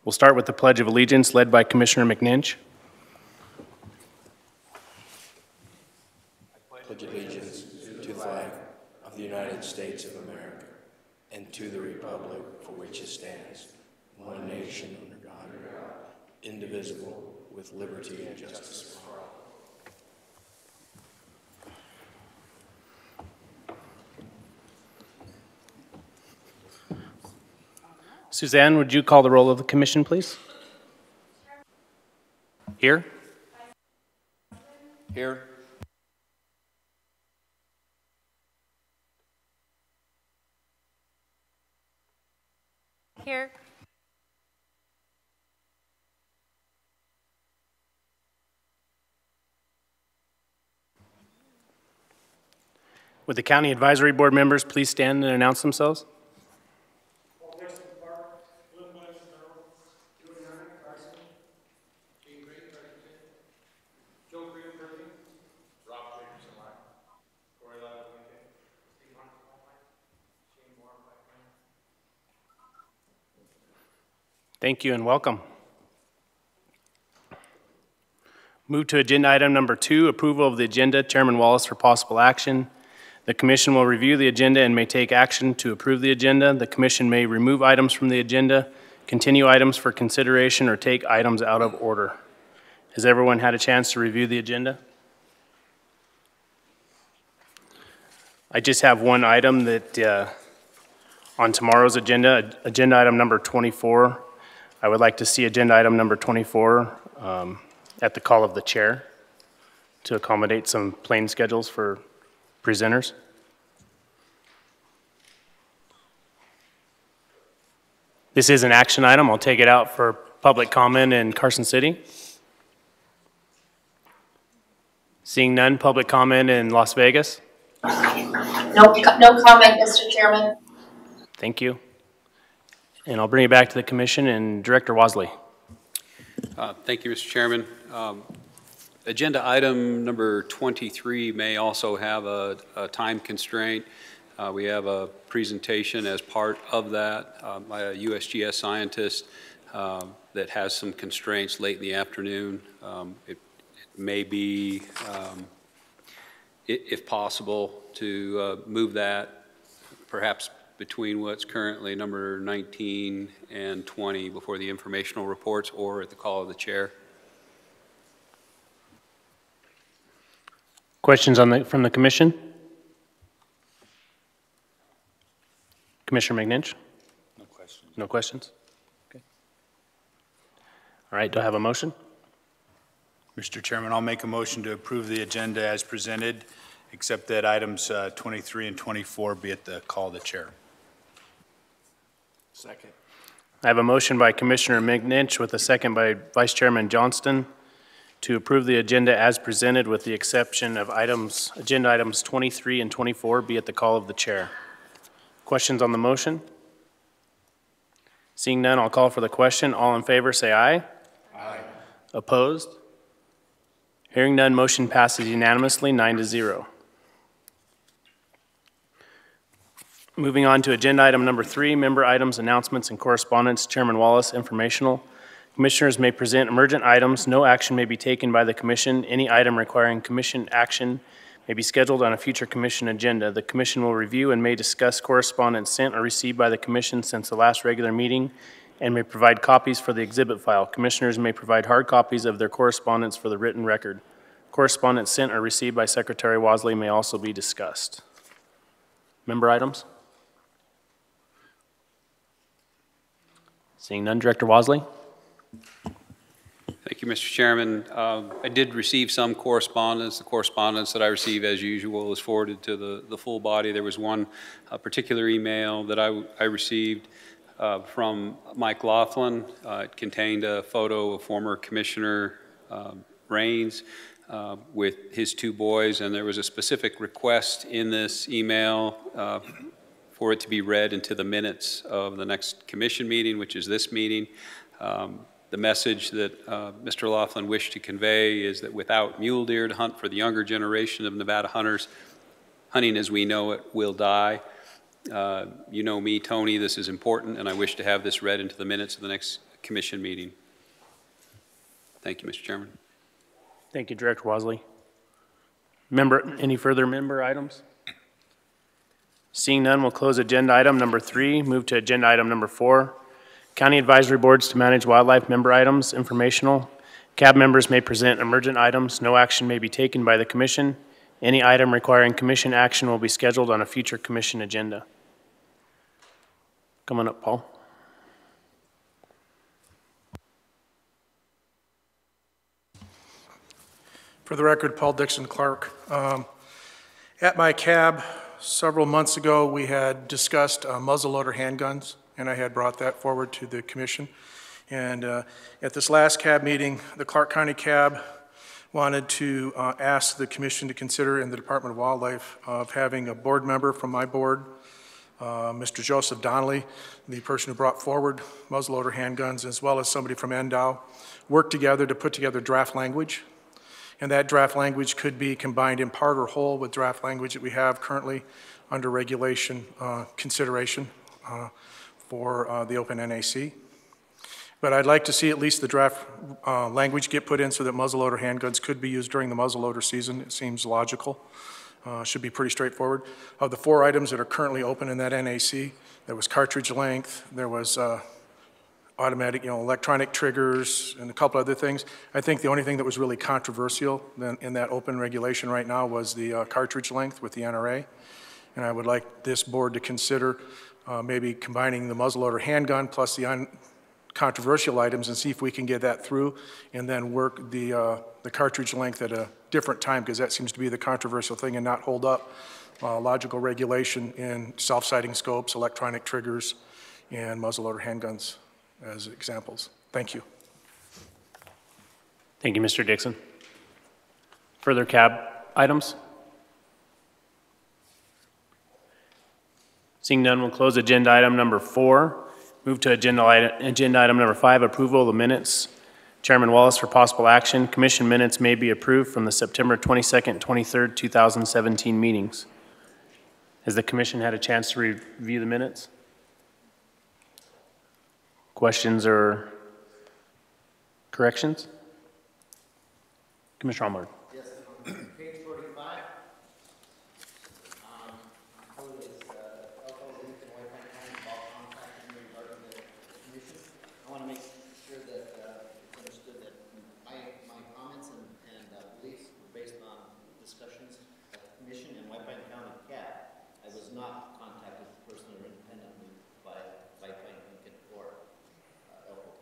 We'll start with the Pledge of Allegiance led by Commissioner McNinch. I pledge allegiance to the flag of the United States of America and to the republic for which it stands, one nation under God, indivisible, with liberty and justice for all. Suzanne, would you call the roll of the commission, please? Here? Here. Here. Would the County Advisory Board members please stand and announce themselves? Thank you and welcome. Move to agenda item number 2, approval of the agenda. Chairman Wallace for possible action. The commission will review the agenda and may take action to approve the agenda. The commission may remove items from the agenda, continue items for consideration, or take items out of order. Has everyone had a chance to review the agenda? I just have one item that on tomorrow's agenda, agenda item number 24. I would like to see agenda item number 24 at the call of the chair to accommodate some plane schedules for presenters. This is an action item. I'll take it out for public comment in Carson City. Seeing none, public comment in Las Vegas. No comment, Mr. Chairman. Thank you. And I'll bring it back to the commission and Director Wasley. Thank you, Mr. Chairman. Agenda item number 23 may also have a time constraint. We have a presentation as part of that by a USGS scientist that has some constraints late in the afternoon. It may be, if possible, to move that perhaps between what's currently number 19 and 20 before the informational reports or at the call of the chair. Questions from the commission? Commissioner McNinch? No questions. No questions? Okay. All right, do I have a motion? Mr. Chairman, I'll make a motion to approve the agenda as presented, except that items 23 and 24 be at the call of the chair. Second. I have a motion by Commissioner McNinch with a second by Vice Chairman Johnston to approve the agenda as presented with the exception of agenda items 23 and 24 be at the call of the chair. Questions on the motion? Seeing none, I'll call for the question. All in favor, say aye. Aye. Opposed? Hearing none, motion passes unanimously, 9-0. Moving on to agenda item number 3, member items, announcements, and correspondence. Chairman Wallace, informational. Commissioners may present emergent items. No action may be taken by the commission. Any item requiring commission action may be scheduled on a future commission agenda. The commission will review and may discuss correspondence sent or received by the commission since the last regular meeting and may provide copies for the exhibit file. Commissioners may provide hard copies of their correspondence for the written record. Correspondence sent or received by Secretary Wasley may also be discussed. Member items? Seeing none, Director Wasley. Thank you, Mr. Chairman. I did receive some correspondence. The correspondence that I receive, as usual, is forwarded to the full body. There was one particular email that I received from Mike Laughlin. It contained a photo of former Commissioner Raines with his 2 boys, and there was a specific request in this email for it to be read into the minutes of the next commission meeting, which is this meeting. The message that Mr. Laughlin wished to convey is that without mule deer to hunt for the younger generation of Nevada hunters, hunting as we know it will die. You know me, Tony, this is important, and I wish to have this read into the minutes of the next commission meeting. Thank you, Mr. Chairman. Thank you, Director Wasley. Any further member items? Seeing none, we'll close agenda item number 3, move to agenda item number 4. County Advisory Boards to manage wildlife member items, informational. CAB members may present emergent items. No action may be taken by the commission. Any item requiring commission action will be scheduled on a future commission agenda. Come on up, Paul. For the record, Paul Dixon Clark. At my cab several months ago, we had discussed muzzleloader handguns, and I had brought that forward to the commission. And at this last cab meeting, the Clark County cab wanted to ask the commission to consider in the Department of Wildlife of having a board member from my board, Mr. Joseph Donnelly, the person who brought forward muzzleloader handguns, as well as somebody from NDOW, work together to put together draft language. And that draft language could be combined in part or whole with draft language that we have currently under regulation consideration for the open NAC. But I'd like to see at least the draft language get put in so that muzzleloader handguns could be used during the muzzleloader season. It seems logical. Should be pretty straightforward. Of the 4 items that are currently open in that NAC, there was cartridge length, there was automatic, electronic triggers, and a couple other things. I think the only thing that was really controversial in that open regulation right now was the cartridge length with the NRA. And I would like this board to consider maybe combining the muzzleloader handgun plus the controversial items and see if we can get that through, and then work the cartridge length at a different time, because that seems to be the controversial thing, and not hold up logical regulation in self-sighting scopes, electronic triggers, and muzzleloader handguns as examples. Thank you. Thank you, Mr. Dixon. Further cab items? Seeing none, we'll close agenda item number 4. Move to agenda item number 5, approval of the minutes. Chairman Wallace for possible action. Commission minutes may be approved from the September 22nd, 23rd, 2017 meetings. Has the commission had a chance to review the minutes? Questions or corrections? Commissioner Allmark. Yes, page 45. I want to make sure that it's understood that my comments and beliefs were based on discussions at the commission and White Pine County CAB. I was not contacted personally or independently by White Pine Lincoln or Elko.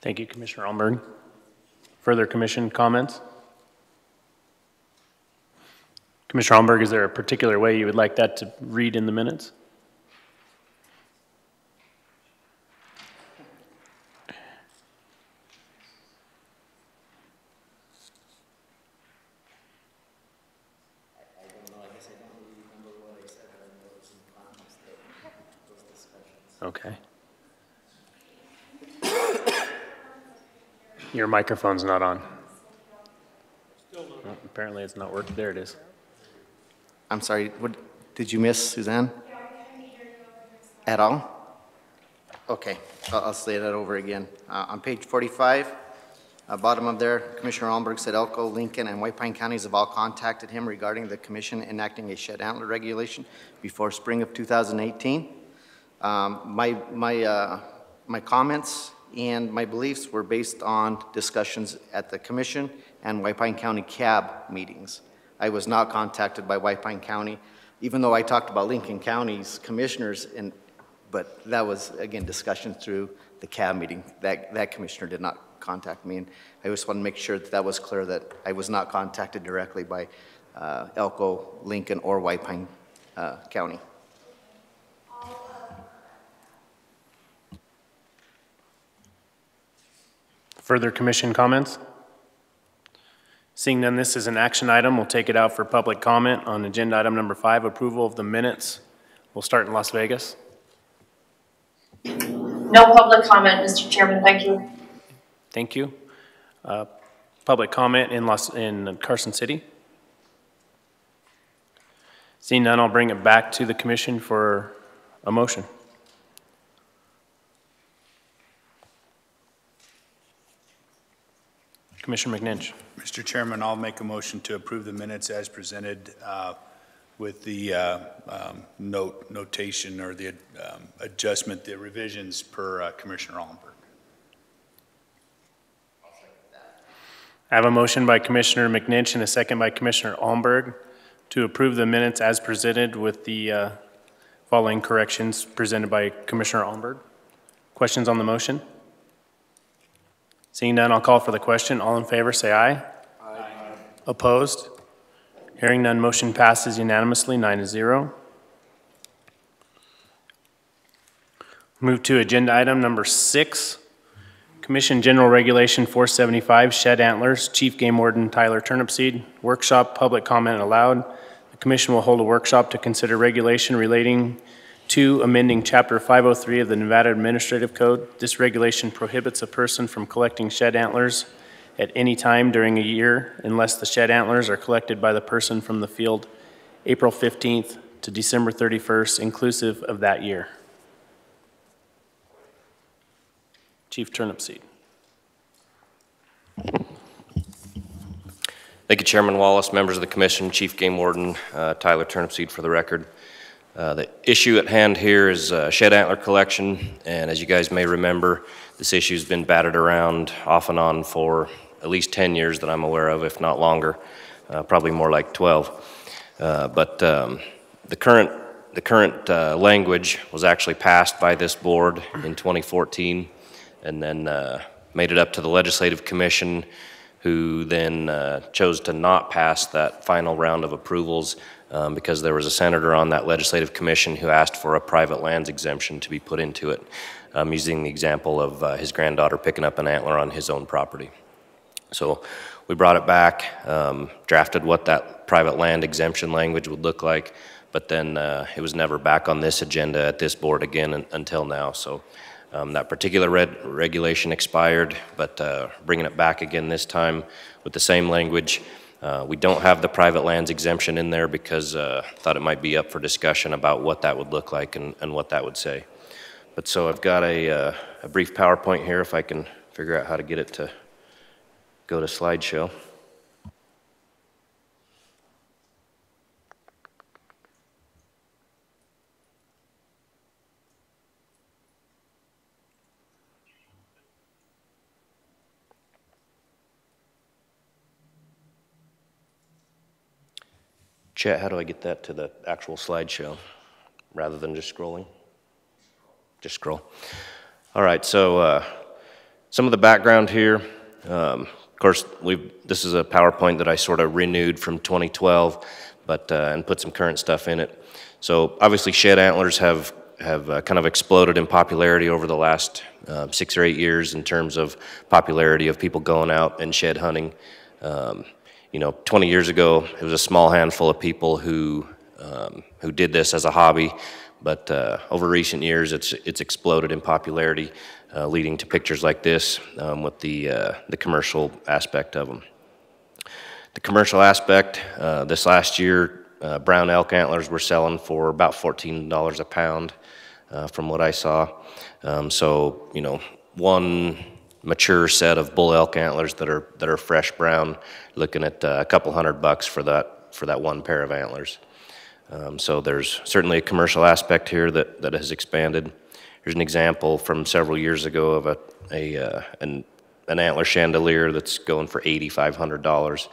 Thank you, Commissioner Allmark. Further commission comments? Commissioner Allmark, is there a particular way you would like that to read in the minutes? Okay. Your microphone's not on. Well, apparently it's not working. There it is. I'm sorry, what did you miss, Suzanne? At all? Okay, I'll say that over again. On page 45, bottom of there, Commissioner Allmark said Elko, Lincoln, and White Pine counties have all contacted him regarding the commission enacting a shed antler regulation before spring of 2018. My comments and my beliefs were based on discussions at the commission and White Pine County CAB meetings. I was not contacted by White Pine County, even though I talked about Lincoln County's commissioners, but that was, again, discussion through the CAB meeting. That commissioner did not contact me, and I just want to make sure that that was clear, that I was not contacted directly by Elko, Lincoln, or White Pine County. Further commission comments? Seeing none, this is an action item. We'll take it out for public comment on agenda item number 5, approval of the minutes. We'll start in Las Vegas. No public comment, Mr. Chairman. Thank you. Thank you. Public comment in Carson City. Seeing none, I'll bring it back to the commission for a motion. Commissioner McNinch. Mr. Chairman, I'll make a motion to approve the minutes as presented with the notation or the adjustment, the revisions per Commissioner Allenberg. I have a motion by Commissioner McNinch and a second by Commissioner Allenberg to approve the minutes as presented with the following corrections presented by Commissioner Allenberg. Questions on the motion? Seeing none, I'll call for the question. All in favor, say aye. Aye. Opposed? Hearing none, motion passes unanimously, 9-0. Move to agenda item number 6. Commission General Regulation 475, Shed Antlers, Chief Game Warden Tyler Turnipseed. Workshop, public comment allowed. The Commission will hold a workshop to consider regulation relating to amending Chapter 503 of the Nevada Administrative Code. This regulation prohibits a person from collecting shed antlers at any time during a year unless the shed antlers are collected by the person from the field April 15th to December 31st, inclusive of that year. Chief Turnipseed. Thank you, Chairman Wallace, members of the Commission, Chief Game Warden Tyler Turnipseed for the record. The issue at hand here is shed antler collection, and as you guys may remember, this issue has been batted around off and on for at least 10 years that I'm aware of, if not longer, probably more like 12. But the current language was actually passed by this board in 2014, and then made it up to the Legislative Commission, who then chose to not pass that final round of approvals because there was a senator on that Legislative Commission who asked for a private lands exemption to be put into it, using the example of his granddaughter picking up an antler on his own property. So we brought it back, drafted what that private land exemption language would look like, but then it was never back on this agenda at this board again until now. So that particular regulation expired, but bringing it back again this time with the same language. We don't have the private lands exemption in there because thought it might be up for discussion about what that would look like and what that would say. But so I've got a brief PowerPoint here if I can figure out how to get it to go to slideshow. Chat, how do I get that to the actual slideshow rather than just scrolling? Just scroll. All right, so some of the background here. Of course, this is a PowerPoint that I sort of renewed from 2012, but and put some current stuff in it. So obviously, shed antlers have kind of exploded in popularity over the last 6 or 8 years in terms of popularity of people going out and shed hunting. You know, 20 years ago, it was a small handful of people who did this as a hobby, but over recent years, it's exploded in popularity, leading to pictures like this with the commercial aspect of them. The commercial aspect, this last year, brown elk antlers were selling for about $14 a pound, from what I saw. So, you know, one mature set of bull elk antlers that are fresh brown, looking at a couple $100 for that one pair of antlers. So there's certainly a commercial aspect here that has expanded. Here's an example from several years ago of an antler chandelier that's going for $8,500.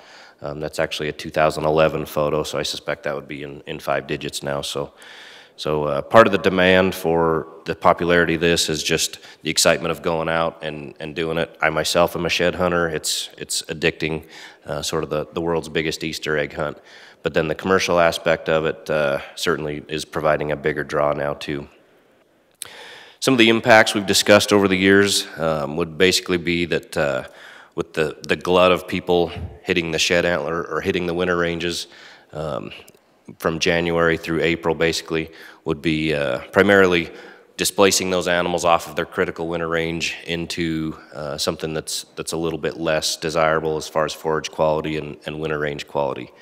That's actually a 2011 photo, so I suspect that would be in 5 digits now. So part of the demand for the popularity of this is just the excitement of going out and doing it. I myself am a shed hunter. It's addicting, sort of the world's biggest Easter egg hunt. But then the commercial aspect of it certainly is providing a bigger draw now too. Some of the impacts we've discussed over the years would basically be that with the glut of people hitting the shed antler or hitting the winter ranges, from January through April basically would be primarily displacing those animals off of their critical winter range into something that's a little bit less desirable as far as forage quality and winter range quality.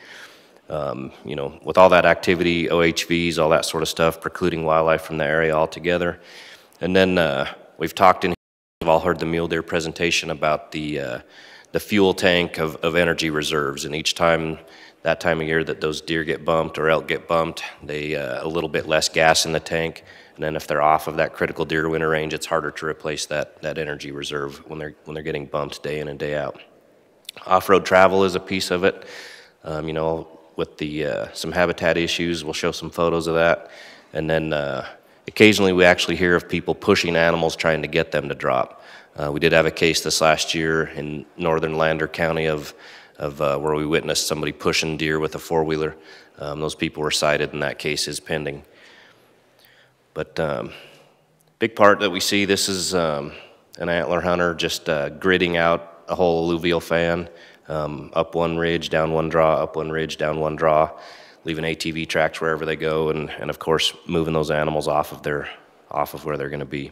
You know, with all that activity, OHVs, all that sort of stuff, precluding wildlife from the area altogether. And then we've talked in, we've all heard the mule deer presentation about the the fuel tank of energy reserves. And each time, that time of year that those deer get bumped or elk get bumped, they a little bit less gas in the tank. And then if they're off of that critical deer to winter range, it's harder to replace that energy reserve when they're getting bumped day in and day out. Off-road travel is a piece of it. You know, with the some habitat issues, we'll show some photos of that. And then occasionally we actually hear of people pushing animals trying to get them to drop. We did have a case this last year in northern Lander County of where we witnessed somebody pushing deer with a four-wheeler. Those people were cited, and that case is pending. But big part that we see, this is an antler hunter just gridding out a whole alluvial fan, up one ridge, down one draw, up one ridge, down one draw, leaving ATV tracks wherever they go, and of course moving those animals off of where they're going to be.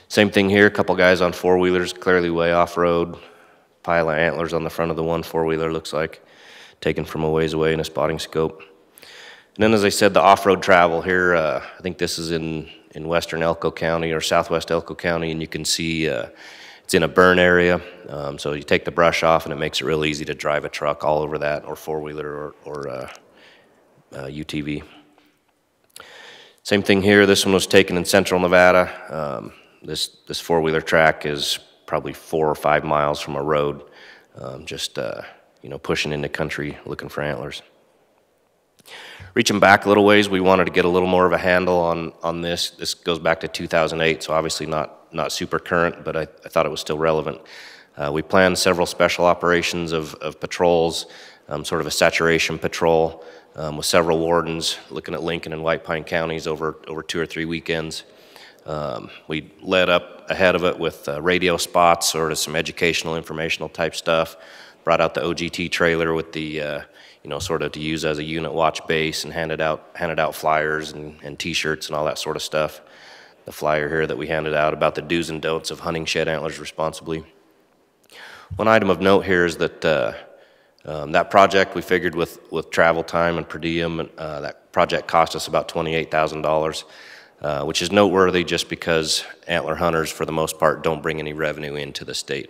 Same thing here, a couple guys on four-wheelers, clearly way off-road, pile of antlers on the front of the one four-wheeler, looks like, taken from a ways away in a spotting scope. And then, as I said, the off-road travel here, I think this is in western Elko County or southwest Elko County, and you can see it's in a burn area, so you take the brush off and it makes it real easy to drive a truck all over that, or four-wheeler or UTV. Same thing here, this one was taken in central Nevada. This four-wheeler track is probably 4 or 5 miles from a road, just you know, pushing into country looking for antlers. Reaching back a little ways, we wanted to get a little more of a handle on this. This goes back to 2008, so obviously not super current, but I thought it was still relevant. We planned several special operations of patrols, sort of a saturation patrol with several wardens looking at Lincoln and White Pine counties over 2 or 3 weekends. We led up ahead of it with radio spots, sort of some educational, informational type stuff. Brought out the OGT trailer with the you know, sort of to use as a unit watch base, and handed out flyers and T-shirts and all that sort of stuff. The flyer here that we handed out about the do's and don'ts of hunting shed antlers responsibly. One item of note here is that that project we figured with travel time and per diem, that project cost us about $28,000, which is noteworthy just because antler hunters for the most part don't bring any revenue into the state.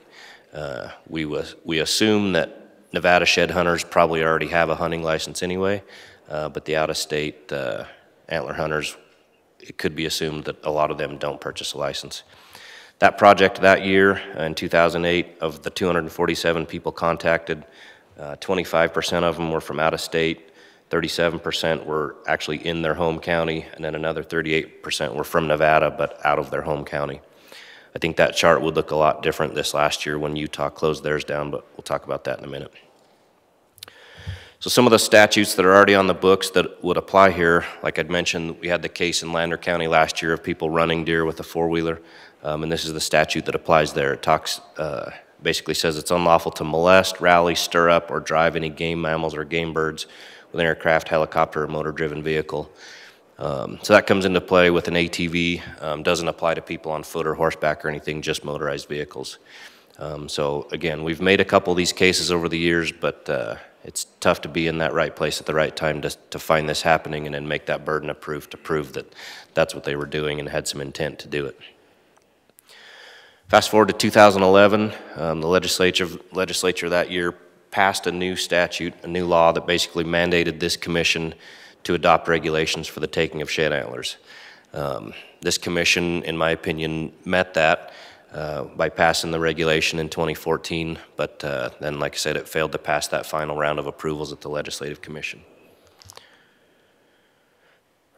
We assume that Nevada shed hunters probably already have a hunting license anyway, but the out-of-state antler hunters, it could be assumed that a lot of them don't purchase a license. That project that year, in 2008, of the 247 people contacted, 25% of them were from out-of-state, 37% were actually in their home county, and then another 38% were from Nevada but out of their home county. I think that chart would look a lot different this last year when Utah closed theirs down, but we'll talk about that in a minute. So some of the statutes that are already on the books that would apply here, like I'd mentioned, we had the case in Lander County last year of people running deer with a four-wheeler, and this is the statute that applies there. It talks, basically says it's unlawful to molest, rally, stir up, or drive any game mammals or game birds with an aircraft, helicopter, or motor-driven vehicle. So that comes into play with an ATV, doesn't apply to people on foot or horseback or anything, just motorized vehicles. So again, we've made a couple of these cases over the years, but it's tough to be in that right place at the right time to find this happening and then make that burden of proof to prove that that's what they were doing and had some intent to do it. Fast forward to 2011, the legislature that year passed a new statute, a new law that basically mandated this commission to adopt regulations for the taking of shed antlers. This commission, in my opinion, met that by passing the regulation in 2014, but then, like I said, it failed to pass that final round of approvals at the Legislative Commission.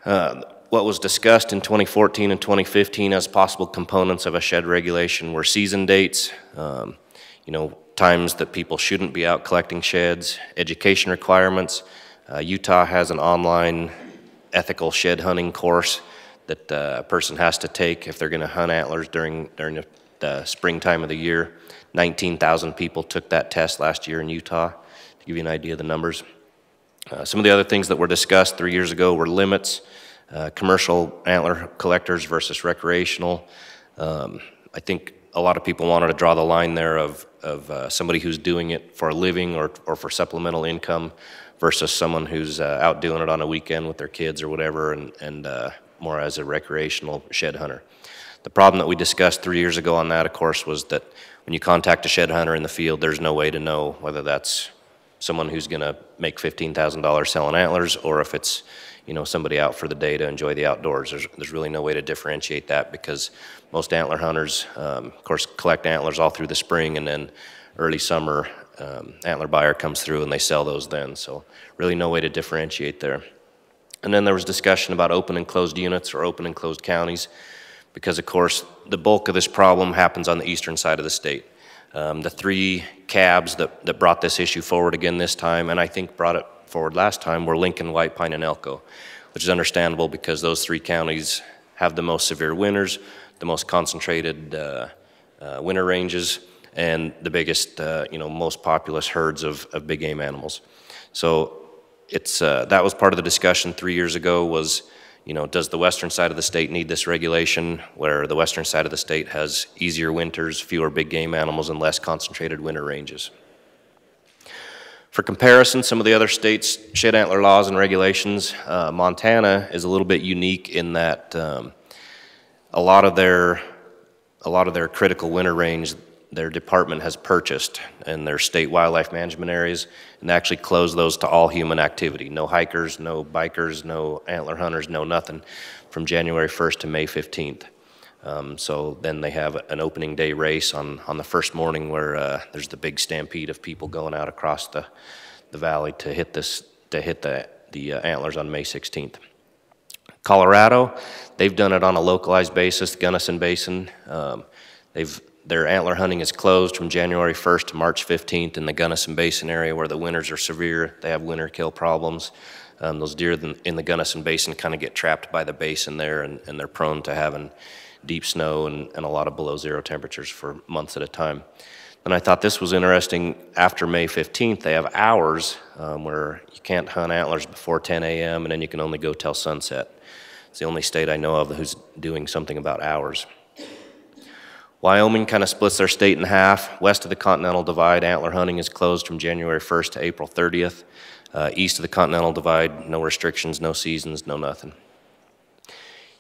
What was discussed in 2014 and 2015 as possible components of a shed regulation were season dates, you know, times that people shouldn't be out collecting sheds, education requirements. Utah has an online ethical shed hunting course that a person has to take if they're going to hunt antlers during the springtime of the year. 19,000 people took that test last year in Utah, to give you an idea of the numbers. Some of the other things that were discussed 3 years ago were limits, commercial antler collectors versus recreational. I think a lot of people wanted to draw the line there of somebody who's doing it for a living or for supplemental income versus someone who's out doing it on a weekend with their kids or whatever, and more as a recreational shed hunter. The problem that we discussed 3 years ago on that, of course, was that when you contact a shed hunter in the field, there's no way to know whether that's someone who's going to make $15,000 selling antlers, or if it's, you know, somebody out for the day to enjoy the outdoors. There's really no way to differentiate that, because most antler hunters, of course, collect antlers all through the spring, and then early summer, antler buyer comes through and they sell those then. So really no way to differentiate there. And then there was discussion about open and closed units or open and closed counties, because of course the bulk of this problem happens on the eastern side of the state. The three cabs that brought this issue forward again this time, and I think brought it forward last time, were Lincoln, White Pine, and Elko, which is understandable because those three counties have the most severe winters, the most concentrated winter ranges, and the biggest, you know, most populous herds of big game animals. So it's that was part of the discussion 3 years ago was, you know, does the western side of the state need this regulation, where the western side of the state has easier winters, fewer big game animals, and less concentrated winter ranges. For comparison, some of the other states' shed antler laws and regulations, Montana is a little bit unique in that a lot of their critical winter range, their department has purchased in their state wildlife management areas, and actually closed those to all human activity. No hikers, no bikers, no antler hunters, no nothing, from January 1st to May 15th. So then they have an opening day race on the first morning where there's the big stampede of people going out across the valley to hit the antlers on May 16th. Colorado, they've done it on a localized basis. Gunnison Basin, their antler hunting is closed from January 1st to March 15th in the Gunnison Basin area where the winters are severe. They have winter kill problems. Those deer in the Gunnison Basin kind of get trapped by the basin there, and they're prone to having deep snow and a lot of below zero temperatures for months at a time. And I thought this was interesting. After May 15th, they have hours where you can't hunt antlers before 10 a.m. and then you can only go till sunset. It's the only state I know of who's doing something about hours. Wyoming kind of splits their state in half. West of the Continental Divide, antler hunting is closed from January 1st to April 30th. East of the Continental Divide, no restrictions, no seasons, no nothing.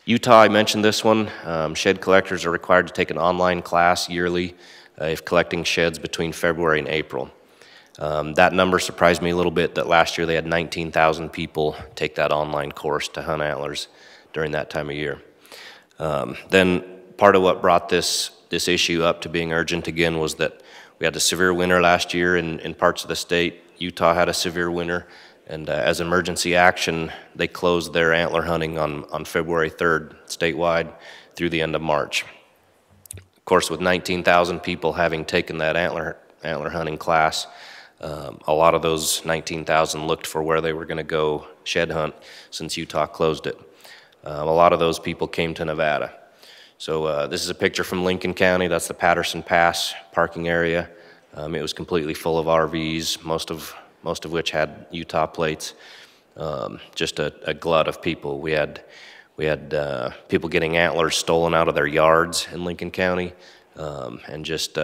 Utah, I mentioned this one. Shed collectors are required to take an online class yearly if collecting sheds between February and April. That number surprised me a little bit, that last year they had 19,000 people take that online course to hunt antlers during that time of year. Then part of what brought this issue up to being urgent again was that we had a severe winter last year in parts of the state. Utah had a severe winter, and as emergency action, they closed their antler hunting on February 3rd statewide through the end of March. Of course, with 19,000 people having taken that antler hunting class, a lot of those 19,000 looked for where they were going to go shed hunt since Utah closed it. A lot of those people came to Nevada. So this is a picture from Lincoln County. That's the Patterson Pass parking area. It was completely full of RVs, most of which had Utah plates. Just a glut of people. We had people getting antlers stolen out of their yards in Lincoln County, and just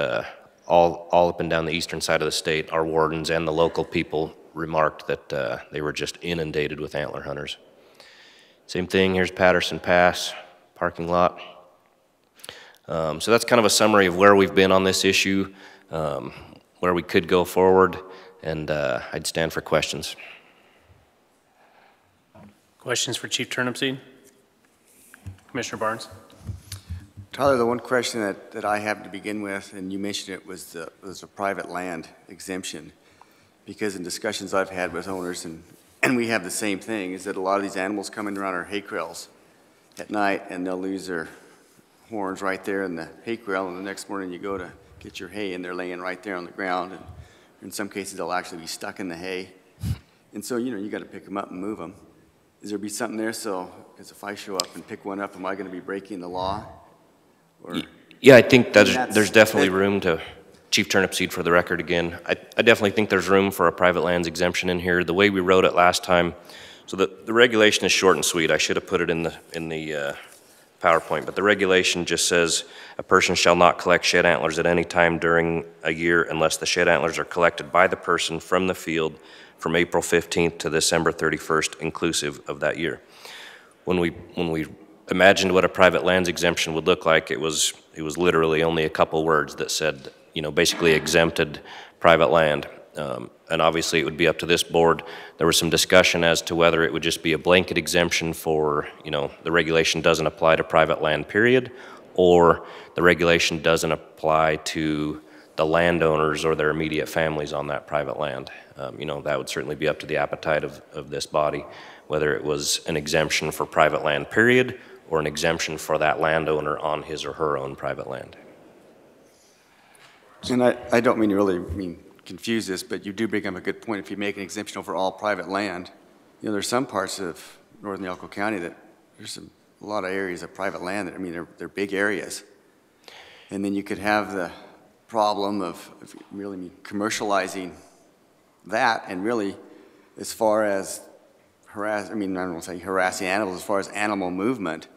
all up and down the eastern side of the state. Our wardens and the local people remarked that they were just inundated with antler hunters. Same thing. Here's Patterson Pass parking lot. So that's kind of a summary of where we've been on this issue, where we could go forward, and I'd stand for questions. Questions for Chief Turnipseed? Commissioner Barnes? Tyler, the one question that I have to begin with, and you mentioned it, was a private land exemption. Because in discussions I've had with owners, and we have the same thing, is that a lot of these animals come in around our hay corrals at night, and they'll lose their horns right there in the hay corral, and the next morning you go to get your hay and they're laying right there on the ground, and in some cases they'll actually be stuck in the hay. And so, you know, you got to pick them up and move them. Is there be something there, so because if I show up and pick one up, am I going to be breaking the law? Or, yeah, I think there's definitely room to, Chief Turnipseed for the record again, I definitely think there's room for a private lands exemption in here. The way we wrote it last time, so the regulation is short and sweet. I should have put it in the PowerPoint, but the regulation just says a person shall not collect shed antlers at any time during a year unless the shed antlers are collected by the person from the field from April 15th to December 31st inclusive of that year. When we imagined what a private lands exemption would look like, it was literally only a couple words that said basically exempted private land. And obviously it would be up to this board. There was some discussion as to whether it would just be a blanket exemption for, the regulation doesn't apply to private land, period, or the regulation doesn't apply to the landowners or their immediate families on that private land. That would certainly be up to the appetite of this body, whether it was an exemption for private land, period, or an exemption for that landowner on his or her own private land. And I don't mean to really confuse this, but you do bring up a good point. If you make an exemption over all private land, there's some parts of northern Yellow County that there's a lot of areas of private land that, they're big areas. And then you could have the problem of really commercializing that, and really, as far as I don't want to say harassing animals, as far as animal movement,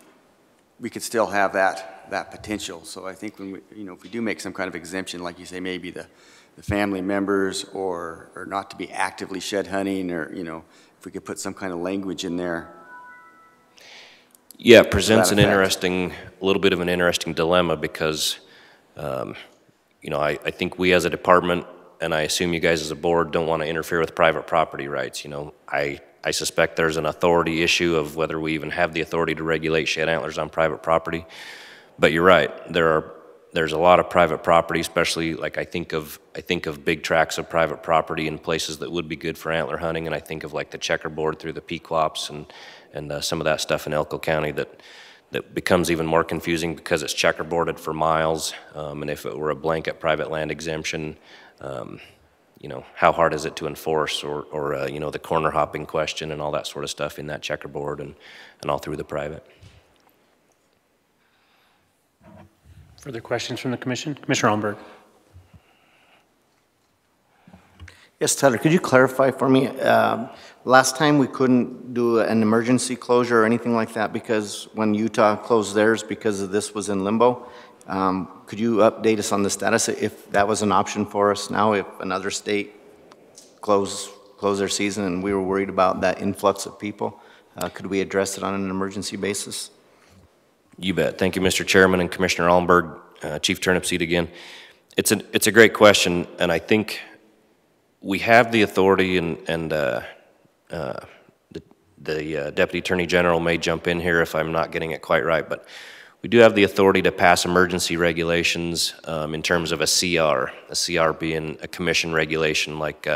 we could still have that potential. So I think when we, if we do make some kind of exemption, like you say, maybe the family members or not to be actively shed hunting, or, if we could put some kind of language in there. Yeah, it presents a little bit of an interesting dilemma because, I think we as a department, and I assume you guys as a board, don't want to interfere with private property rights. I suspect there's an authority issue of whether we even have the authority to regulate shed antlers on private property. But you're right, there's a lot of private property, especially like I think of big tracts of private property in places that would be good for antler hunting, and I think of like the checkerboard through the Pequops and some of that stuff in Elko County that becomes even more confusing because it's checkerboarded for miles, and if it were a blanket private land exemption, how hard is it to enforce, or the corner hopping question and all that sort of stuff in that checkerboard and all through the private. Further questions from the commission? Commissioner Allenberg. Yes, Tyler, could you clarify for me? Last time we couldn't do an emergency closure or anything like that because when Utah closed theirs because of this was in limbo. Could you update us on the status if that was an option for us now, if another state closed their season and we were worried about that influx of people? Could we address it on an emergency basis? You bet. Thank you, Mr. Chairman and Commissioner Allenberg. Chief Turnipseed again. It's a great question, and I think we have the authority, and the Deputy Attorney General may jump in here if I'm not getting it quite right, but we do have the authority to pass emergency regulations in terms of a CR being a commission regulation, like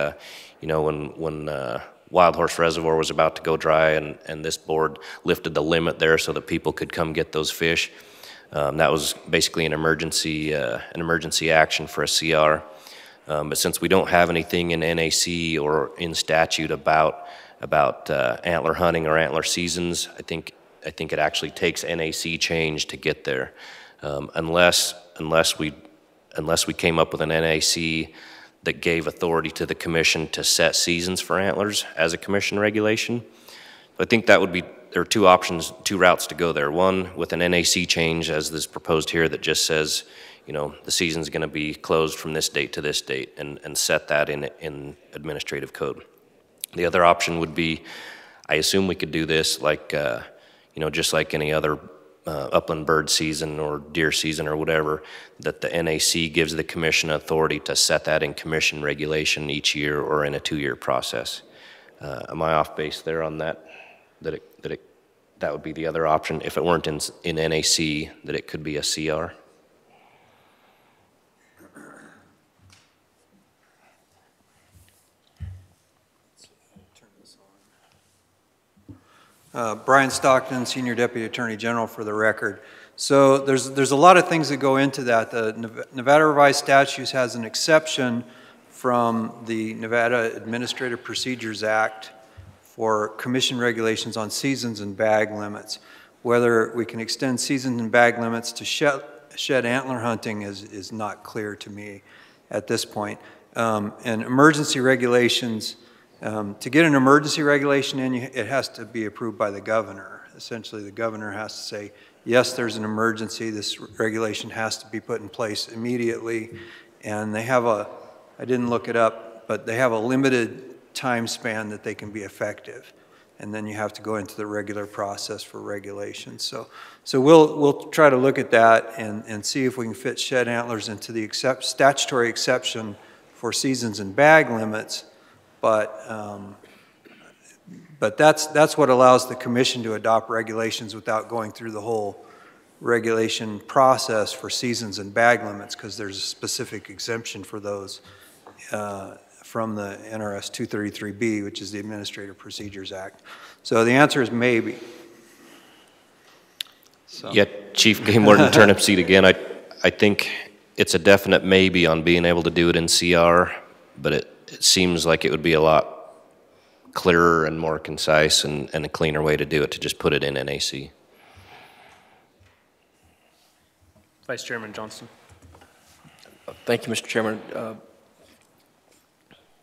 when Wild Horse Reservoir was about to go dry, and this board lifted the limit there so that people could come get those fish. That was basically an emergency action for a CR. But since we don't have anything in NAC or in statute about antler hunting or antler seasons, I think it actually takes NAC change to get there, unless we came up with an NAC that gave authority to the commission to set seasons for antlers as a commission regulation. I think there are two routes to go there. One, with an NAC change, as this proposed here, that just says, the season's going to be closed from this date to this date, and set that in administrative code. The other option would be, I assume we could do this like, just like any other upland bird season or deer season or whatever, that the NAC gives the commission authority to set that in commission regulation each year or in a 2-year process. Am I off base there on that? That would be the other option if it weren't in NAC, that it could be a CR. Brian Stockton, Senior Deputy Attorney General for the record. So there's a lot of things that go into that. The Nevada Revised Statutes has an exception from the Nevada Administrative Procedures Act for commission regulations on seasons and bag limits. Whether we can extend seasons and bag limits to shed antler hunting is not clear to me at this point. And emergency regulations, to get an emergency regulation in, it has to be approved by the governor. Essentially, the governor has to say, yes, there's an emergency. This regulation has to be put in place immediately. And they have I didn't look it up, but they have a limited time span that they can be effective. and then you have to go into the regular process for regulation. So we'll try to look at that and see if we can fit shed antlers into the statutory exception for seasons and bag limits, but that's what allows the commission to adopt regulations without going through the whole regulation process for seasons and bag limits, because there's a specific exemption for those from the NRS 233B, which is the Administrative Procedures Act. So the answer is maybe. So. Yeah, Chief Game Warden Turnipseed again, I think it's a definite maybe on being able to do it in CR, but it seems like it would be a lot clearer and more concise and a cleaner way to do it, to just put it in NAC. Vice Chairman Johnston. Thank you, Mr. Chairman.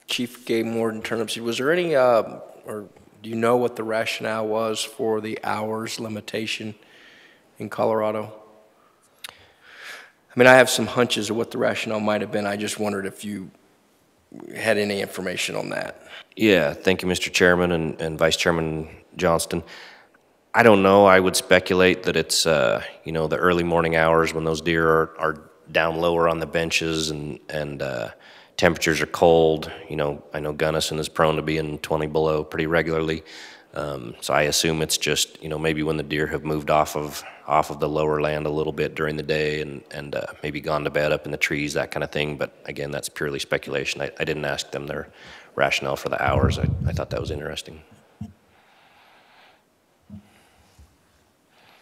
Chief Game Warden Turnipseed, was there any, or do you know what the rationale was for the hours limitation in Colorado? I mean, I have some hunches of what the rationale might have been. I just wondered if you had any information on that. Yeah, thank you, Mr. Chairman and Vice Chairman Johnston. I don't know. I would speculate that it's, you know, the early morning hours when those deer are down lower on the benches and temperatures are cold. You know, I know Gunnison is prone to being 20 below pretty regularly. So I assume it's just, you know, maybe when the deer have moved off of the lower land a little bit during the day and maybe gone to bed up in the trees, that kind of thing. But again, that's purely speculation. I didn't ask them their rationale for the hours. I thought that was interesting.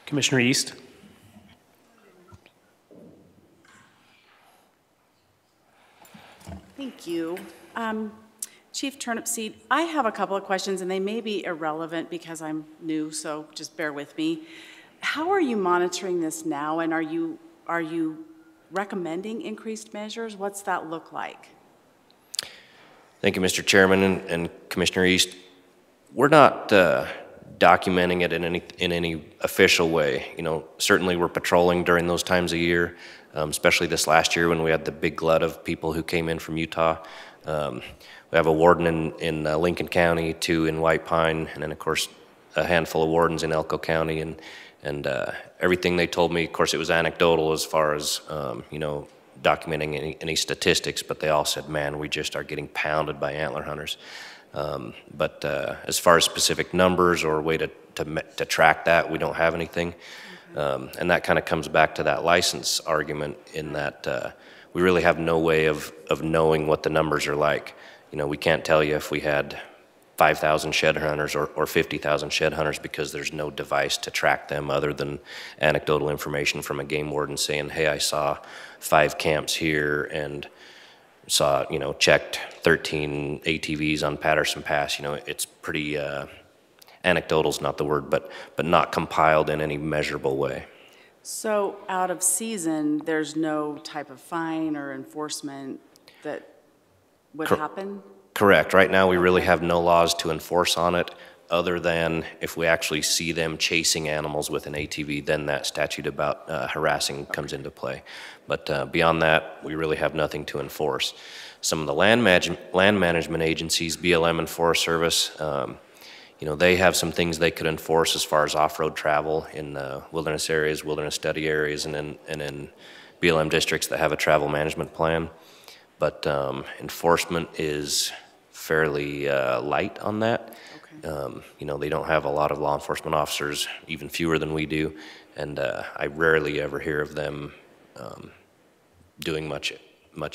Commissioner East. Thank you. Chief Turnipseed, I have a couple of questions, and they may be irrelevant because I'm new, so just bear with me. How are you monitoring this now, and are you recommending increased measures? What's that look like? Thank you, Mr. Chairman and Commissioner East. We're not documenting it in any official way. You know, certainly we're patrolling during those times of year, especially this last year when we had the big glut of people who came in from Utah. We have a warden in Lincoln County, 2 in White Pine, and then of course a handful of wardens in Elko County, and everything they told me, of course it was anecdotal as far as you know, documenting any statistics, but they all said, man, we just are getting pounded by antler hunters. But as far as specific numbers or a way to track that, we don't have anything. And that kind of comes back to that license argument in that we really have no way of knowing what the numbers are like. You know, we can't tell you if we had 5,000 shed hunters or 50,000 shed hunters because there's no device to track them other than anecdotal information from a game warden saying, hey, I saw 5 camps here and saw, you know, checked 13 ATVs on Patterson Pass. You know, it's pretty, anecdotal's not the word, but not compiled in any measurable way. So out of season, there's no type of fine or enforcement that would happen? Correct. Right now, we really have no laws to enforce on it other than if we actually see them chasing animals with an ATV, then that statute about harassing comes into play. But beyond that, we really have nothing to enforce. Some of the land management agencies, BLM and Forest Service, you know, they have some things they could enforce as far as off-road travel in wilderness areas, wilderness study areas, and in BLM districts that have a travel management plan. But enforcement is fairly light on that. Okay. You know, they don't have a lot of law enforcement officers, even fewer than we do, and I rarely ever hear of them doing much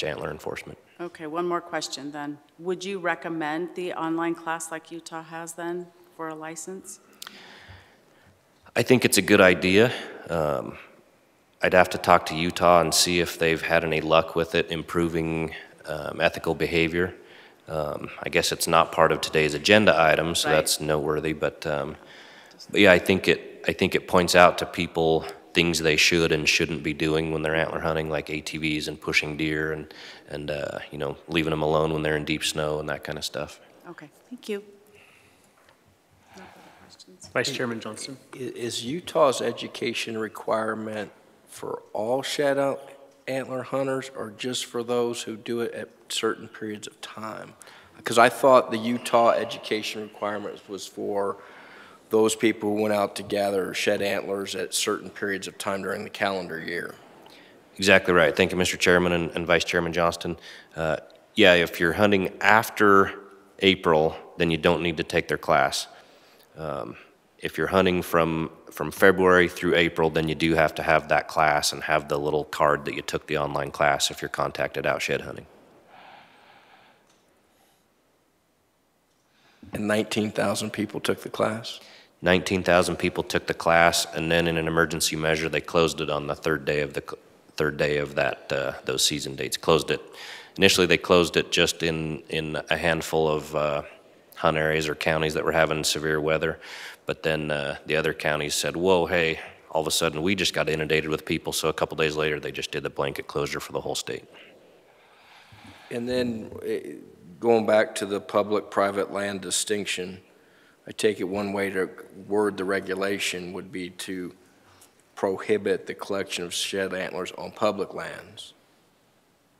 antler enforcement. Okay, one more question then. Would you recommend the online class like Utah has then for a license? I think it's a good idea. I'd have to talk to Utah and see if they've had any luck with it improving ethical behavior. I guess it's not part of today's agenda item, so that's noteworthy. But yeah, I think it points out to people things they should and shouldn't be doing when they're antler hunting, like ATVs and pushing deer and you know, leaving them alone when they're in deep snow and that kind of stuff. Okay, thank you. No further questions. Vice Chairman Johnston. Is Utah's education requirement for all shed antler hunters or just for those who do it at certain periods of time? because I thought the Utah education requirements was for those people who went out to gather shed antlers at certain periods of time during the calendar year. Exactly right. Thank you, Mr. Chairman and Vice Chairman Johnston. Yeah, if you're hunting after April, then you don't need to take their class. If you're hunting from February through April, then you do have to have that class and have the little card that you took the online class if you're contacted out shed hunting. And 19,000 people took the class? 19,000 people took the class, and then in an emergency measure, they closed it on the third day of that those season dates. Closed it. Initially, they closed it just in a handful of hunt areas or counties that were having severe weather, but then the other counties said, "Whoa, hey!" All of a sudden, we just got inundated with people. So a couple days later, they just did the blanket closure for the whole state. And then going back to the public-private land distinction, I take it one way to word the regulation would be to prohibit the collection of shed antlers on public lands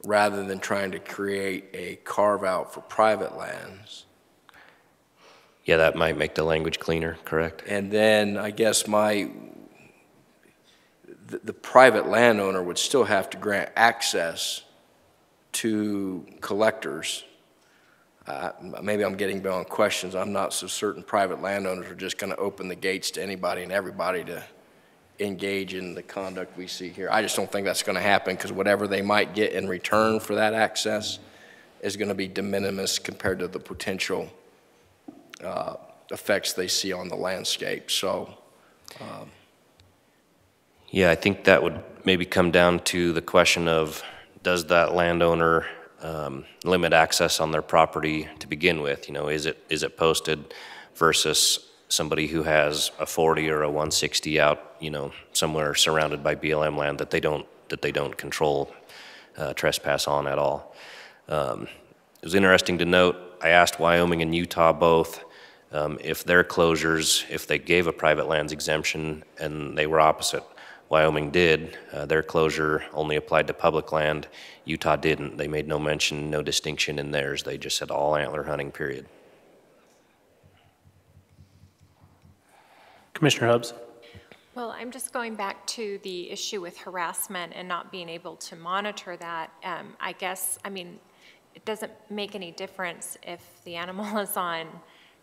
rather than trying to create a carve-out for private lands. Yeah, that might make the language cleaner, correct? And then I guess the private landowner would still have to grant access to collectors. Maybe I'm getting beyond questions. I'm not so certain private landowners are just going to open the gates to anybody and everybody to engage in the conduct we see here. I just don't think that's going to happen, because whatever they might get in return for that access is going to be de minimis compared to the potential effects they see on the landscape. So, yeah, I think that would maybe come down to the question of, does that landowner limit access on their property to begin with? You know, is it posted versus somebody who has a 40 or a 160 out, you know, somewhere surrounded by BLM land that they don't control trespass on at all. It was interesting to note, I asked Wyoming and Utah both if their closures, if they gave a private lands exemption, and they were opposite. Wyoming did. Their closure only applied to public land. Utah didn't. They made no mention, no distinction in theirs. They just said all antler hunting, period. Commissioner Hubbs. Well, I'm just going back to the issue with harassment and not being able to monitor that. I guess, I mean, it doesn't make any difference if the animal is on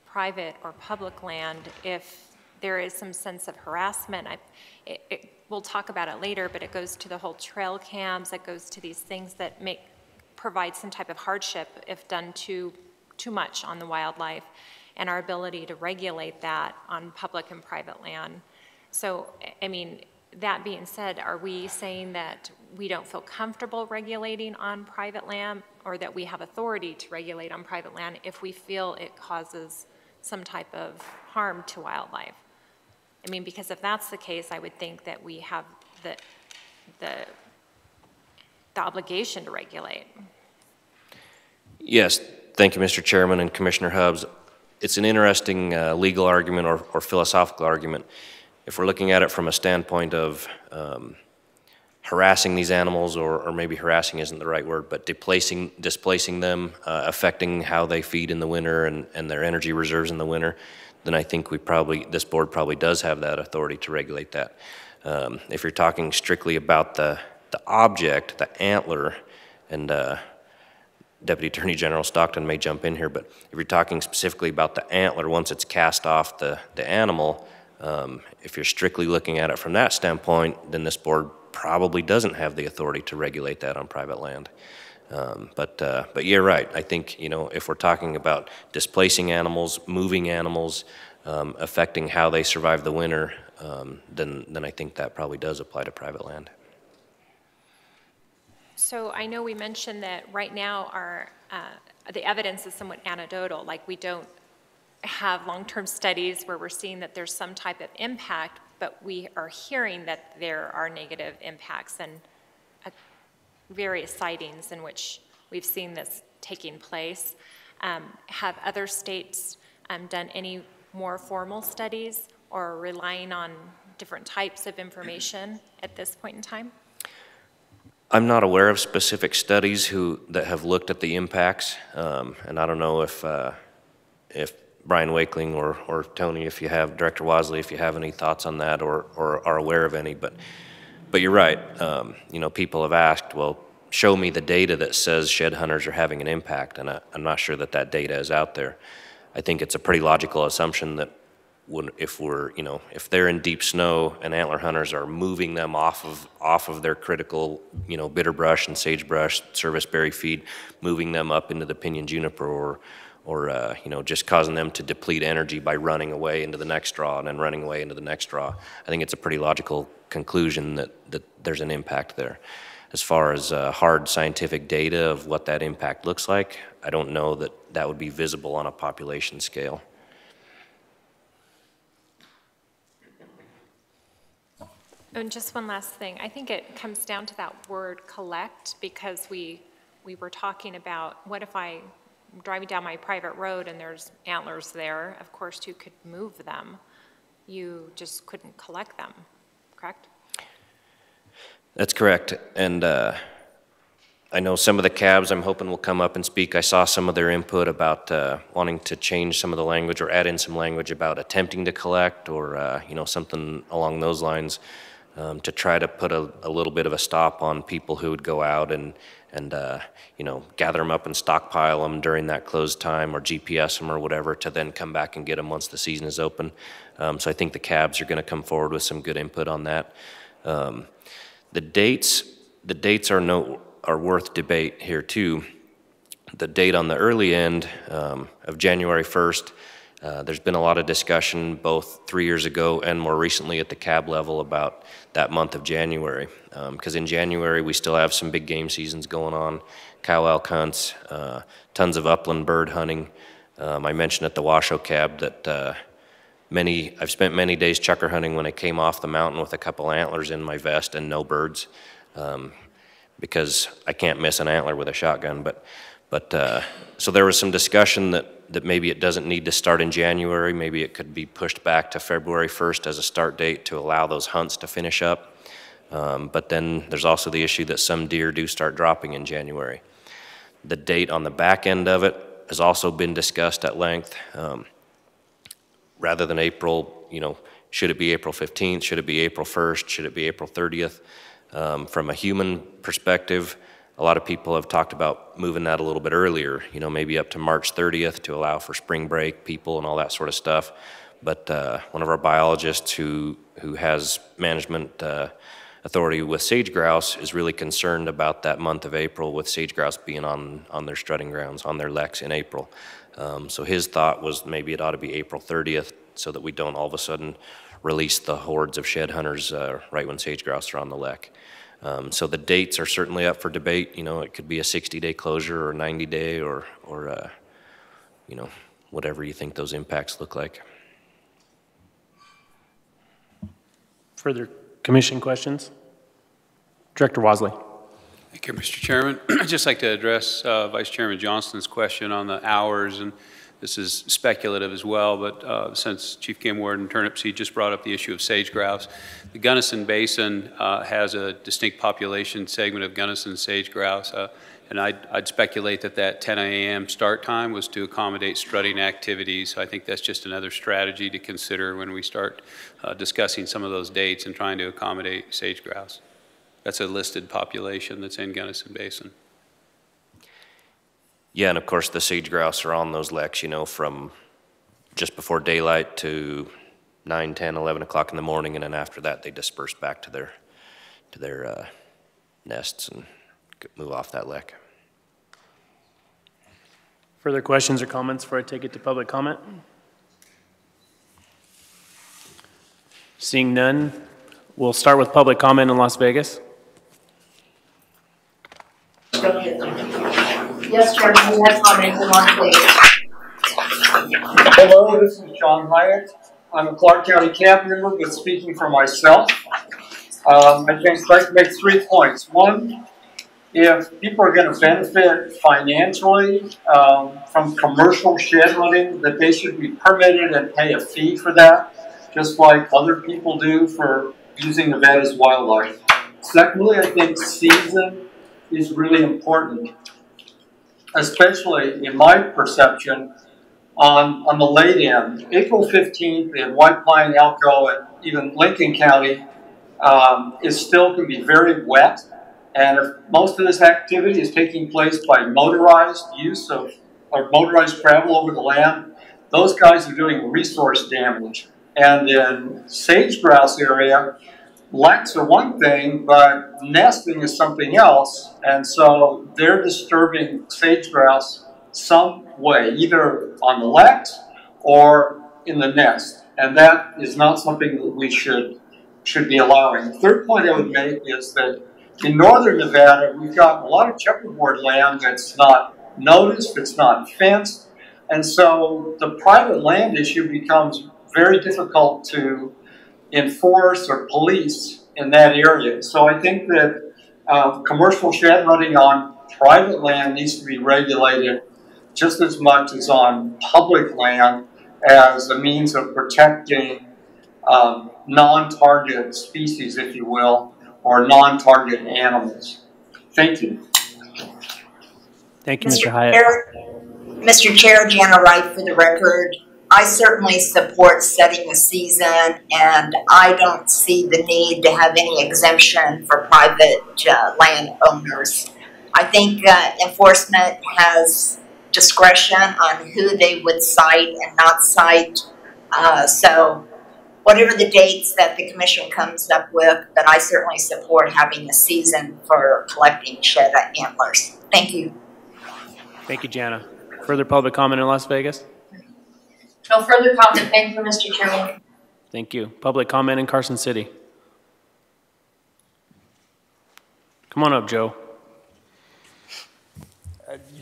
private or public land if there is some sense of harassment. We'll talk about it later, but it goes to the whole trail cams. It goes to these things that provide some type of hardship if done too much on the wildlife, and our ability to regulate that on public and private land. So, I mean, that being said, are we saying that we don't feel comfortable regulating on private land, or that we have authority to regulate on private land if we feel it causes some type of harm to wildlife? I mean, because if that's the case, I would think that we have the obligation to regulate. Yes, thank you, Mr. Chairman and Commissioner Hubbs. It's an interesting legal argument or philosophical argument. If we're looking at it from a standpoint of harassing these animals, or maybe harassing isn't the right word, but displacing them, affecting how they feed in the winter and their energy reserves in the winter, then I think this board probably does have that authority to regulate that. If you're talking strictly about the object, the antler, and Deputy Attorney General Stockton may jump in here, but if you're talking specifically about the antler, once it's cast off the animal, if you're strictly looking at it from that standpoint, then this board probably doesn't have the authority to regulate that on private land. But you're right. I think, you know, if we're talking about displacing animals, moving animals, affecting how they survive the winter, then I think that probably does apply to private land. So I know we mentioned that right now the evidence is somewhat anecdotal, like we don't have long-term studies where we're seeing that there's some type of impact, but we are hearing that there are negative impacts and various sightings in which we've seen this taking place. Have other states done any more formal studies or relying on different types of information at this point in time? I'm not aware of specific studies that have looked at the impacts, and I don't know if Brian Wakeling or Tony, if you have, Director Wasley, if you have any thoughts on that or are aware of any, but you're right. You know, people have asked, well, show me the data that says shed hunters are having an impact, and I'm not sure that that data is out there. I think it's a pretty logical assumption that if they're in deep snow and antler hunters are moving them off of their critical, bitter brush and sagebrush service berry feed, moving them up into the pinyon juniper or just causing them to deplete energy by running away into the next draw and then running away into the next draw. I think it's a pretty logical conclusion that there's an impact there. As far as hard scientific data of what that impact looks like, I don't know that that would be visible on a population scale. And just one last thing. I think it comes down to that word collect, because we were talking about, what if I'm driving down my private road and there's antlers there? Of course, you could move them. You just couldn't collect them, correct? That's correct. And I know some of the cabs I'm hoping will come up and speak. I saw some of their input about wanting to change some of the language or add in some language about attempting to collect or something along those lines. To try to put a little bit of a stop on people who would go out and gather them up and stockpile them during that closed time or GPS them or whatever to then come back and get them once the season is open. So I think the cabs are going to come forward with some good input on that. The dates are worth debate here too. The date on the early end of January 1st, there's been a lot of discussion both 3 years ago and more recently at the cab level about that month of January. Because in January we still have some big game seasons going on, cow elk hunts, tons of upland bird hunting. I mentioned at the Washoe cab that I've spent many days chucker hunting when I came off the mountain with a couple antlers in my vest and no birds, because I can't miss an antler with a shotgun. So there was some discussion that maybe it doesn't need to start in January. Maybe it could be pushed back to February 1st as a start date to allow those hunts to finish up. But then there's also the issue that some deer do start dropping in January. The date on the back end of it has also been discussed at length. Rather than April, should it be April 15th? Should it be April 1st? Should it be April 30th? From a human perspective, a lot of people have talked about moving that a little bit earlier, maybe up to March 30th to allow for spring break people and all that sort of stuff. But one of our biologists who has management authority with sage grouse is really concerned about that month of April with sage grouse being on their strutting grounds, on their leks in April. So his thought was maybe it ought to be April 30th so that we don't all of a sudden release the hordes of shed hunters right when sage grouse are on the lek. So the dates are certainly up for debate. It could be a 60-day closure or 90-day or whatever you think those impacts look like. Further commission questions? Director Wasley. Thank you, Mr. Chairman. I'd just like to address Vice Chairman Johnston's question on the hours, and this is speculative as well, but since Chief Game Warden Turnipseed just brought up the issue of sage grouse, the Gunnison Basin has a distinct population segment of Gunnison sage grouse, and I'd speculate that 10 a.m. start time was to accommodate strutting activities. So I think that's just another strategy to consider when we start discussing some of those dates and trying to accommodate sage grouse. That's a listed population that's in Gunnison Basin. Yeah, and of course the sage grouse are on those leks, from just before daylight to 9, 10, 11 o'clock in the morning, and then after that they disperse back to their nests and move off that lek. Further questions or comments before I take it to public comment? Seeing none, we'll start with public comment in Las Vegas. Yes, Chairman, we have comments in Las Vegas. Hello, this is John Hyatt. I'm a Clark County cab member, but speaking for myself, I'd just like to make 3 points. One, if people are going to benefit financially from commercial shed hunting, that they should be permitted and pay a fee for that, just like other people do for using Nevada's wildlife. Secondly, I think season is really important, especially in my perception on the late end. April 15th in White Pine, Elko, and even Lincoln County is still can be very wet. And if most of this activity is taking place by motorized use of or motorized travel over the land, those guys are doing resource damage. And in sage grouse area, leks are one thing, but nesting is something else. And so they're disturbing sage grouse some way, either on the leks or in the nest. And that is not something that we should be allowing. The third point I would make is that in northern Nevada, we've got a lot of checkerboard land that's not noticed, it's not fenced, and so the private land issue becomes very difficult to enforce or police in that area. So I think that commercial shed hunting on private land needs to be regulated just as much as on public land as a means of protecting non-target species, if you will, or non-target animals. Thank you. Thank you, Mr. Hyatt. Mr. Chair, Jana Wright for the record. I certainly support setting a season, and I don't see the need to have any exemption for private landowners. I think enforcement has discretion on who they would cite and not cite. So whatever the dates that the commission comes up with, but I certainly support having a season for collecting shed antlers. Thank you. Thank you, Jana. Further public comment in Las Vegas? No further comment. Thank you, Mr. Chairman. Thank you. Public comment in Carson City. Come on up, Joe.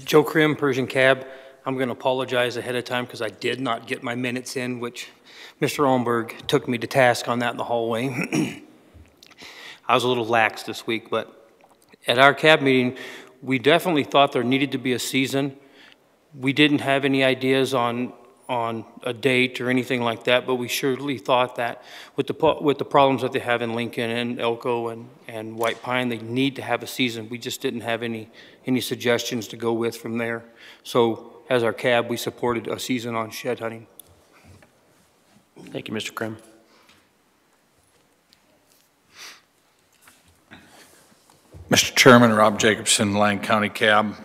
Joe Krim, Persian Cab. I'm going to apologize ahead of time because I did not get my minutes in, which Mr. Olmberg took me to task on that in the hallway. I was a little lax this week, but at our cab meeting, we definitely thought there needed to be a season. We didn't have any ideas on a date or anything like that, but we surely thought that with the problems that they have in Lincoln and Elko and White Pine, they need to have a season. We just didn't have any suggestions to go with from there. So as our cab, we supported a season on shed hunting. Thank you, Mr. Krim. Mr. Chairman, Rob Jacobson, Lyon County Cab.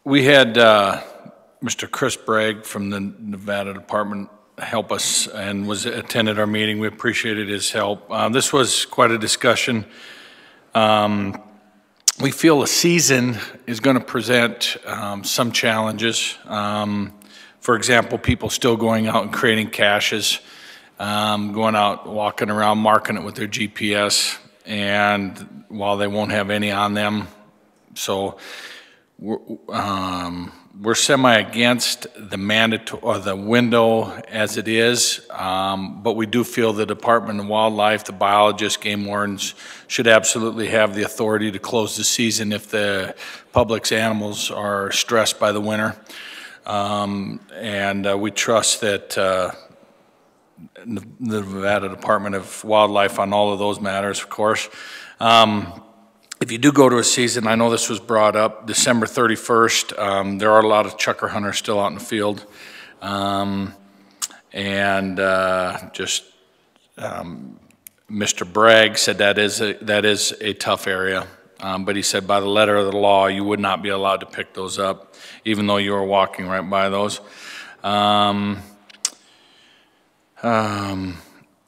We had Mr. Chris Bragg from the Nevada Department help us and attended our meeting. We appreciated his help. This was quite a discussion. We feel a season is going to present some challenges. For example, people still going out and creating caches, going out, walking around, marking it with their GPS, and while they won't have any on them. So we're semi-against the mandatory or the window as it is, but we do feel the Department of Wildlife, the biologists, game wardens should absolutely have the authority to close the season if the public's animals are stressed by the winter. And we trust that the Nevada Department of Wildlife on all of those matters, of course. If you do go to a season, I know this was brought up, December 31st, there are a lot of chucker hunters still out in the field. Mr. Bragg said that is a tough area. But he said by the letter of the law, you would not be allowed to pick those up, even though you were walking right by those.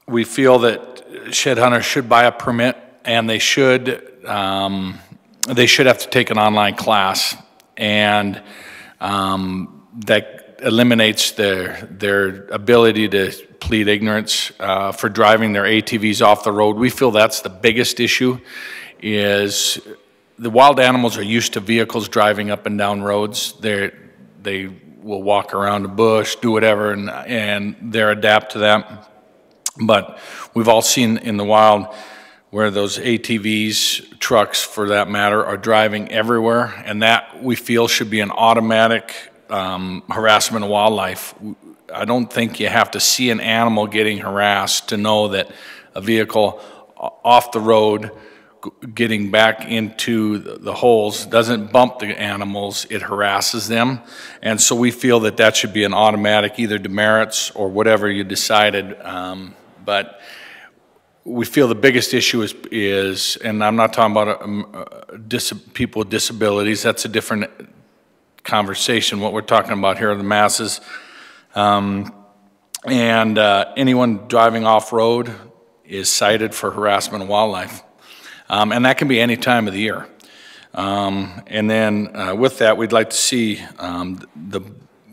We feel that shed hunters should buy a permit, and they should have to take an online class, and that eliminates their ability to plead ignorance for driving their ATVs off the road. We feel that's the biggest issue. Is the wild animals are used to vehicles driving up and down roads. They will walk around a bush, do whatever, and they're adapt to that. But we've all seen in the wild where those ATVs, trucks for that matter, are driving everywhere, and that we feel should be an automatic harassment of wildlife. I don't think you have to see an animal getting harassed to know that a vehicle off the road getting back into the holes doesn't bump the animals, it harasses them. And so we feel that that should be an automatic, either demerits or whatever you decided. But we feel the biggest issue is, and I'm not talking about people with disabilities, that's a different conversation. What we're talking about here are the masses. Anyone driving off-road is cited for harassment of wildlife. And that can be any time of the year. And then with that, we'd like to see the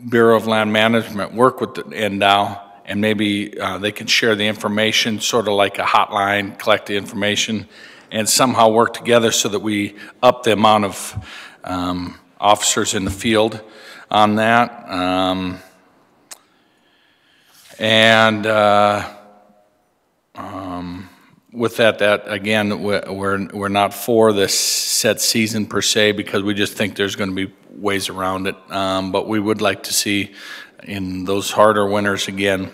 Bureau of Land Management work with the NDOW, and maybe they can share the information, sort of like a hotline, collect the information, and somehow work together so that we up the amount of officers in the field on that. With that again, we're not for this set season per se, because we just think there's going to be ways around it. But we would like to see in those harder winters again,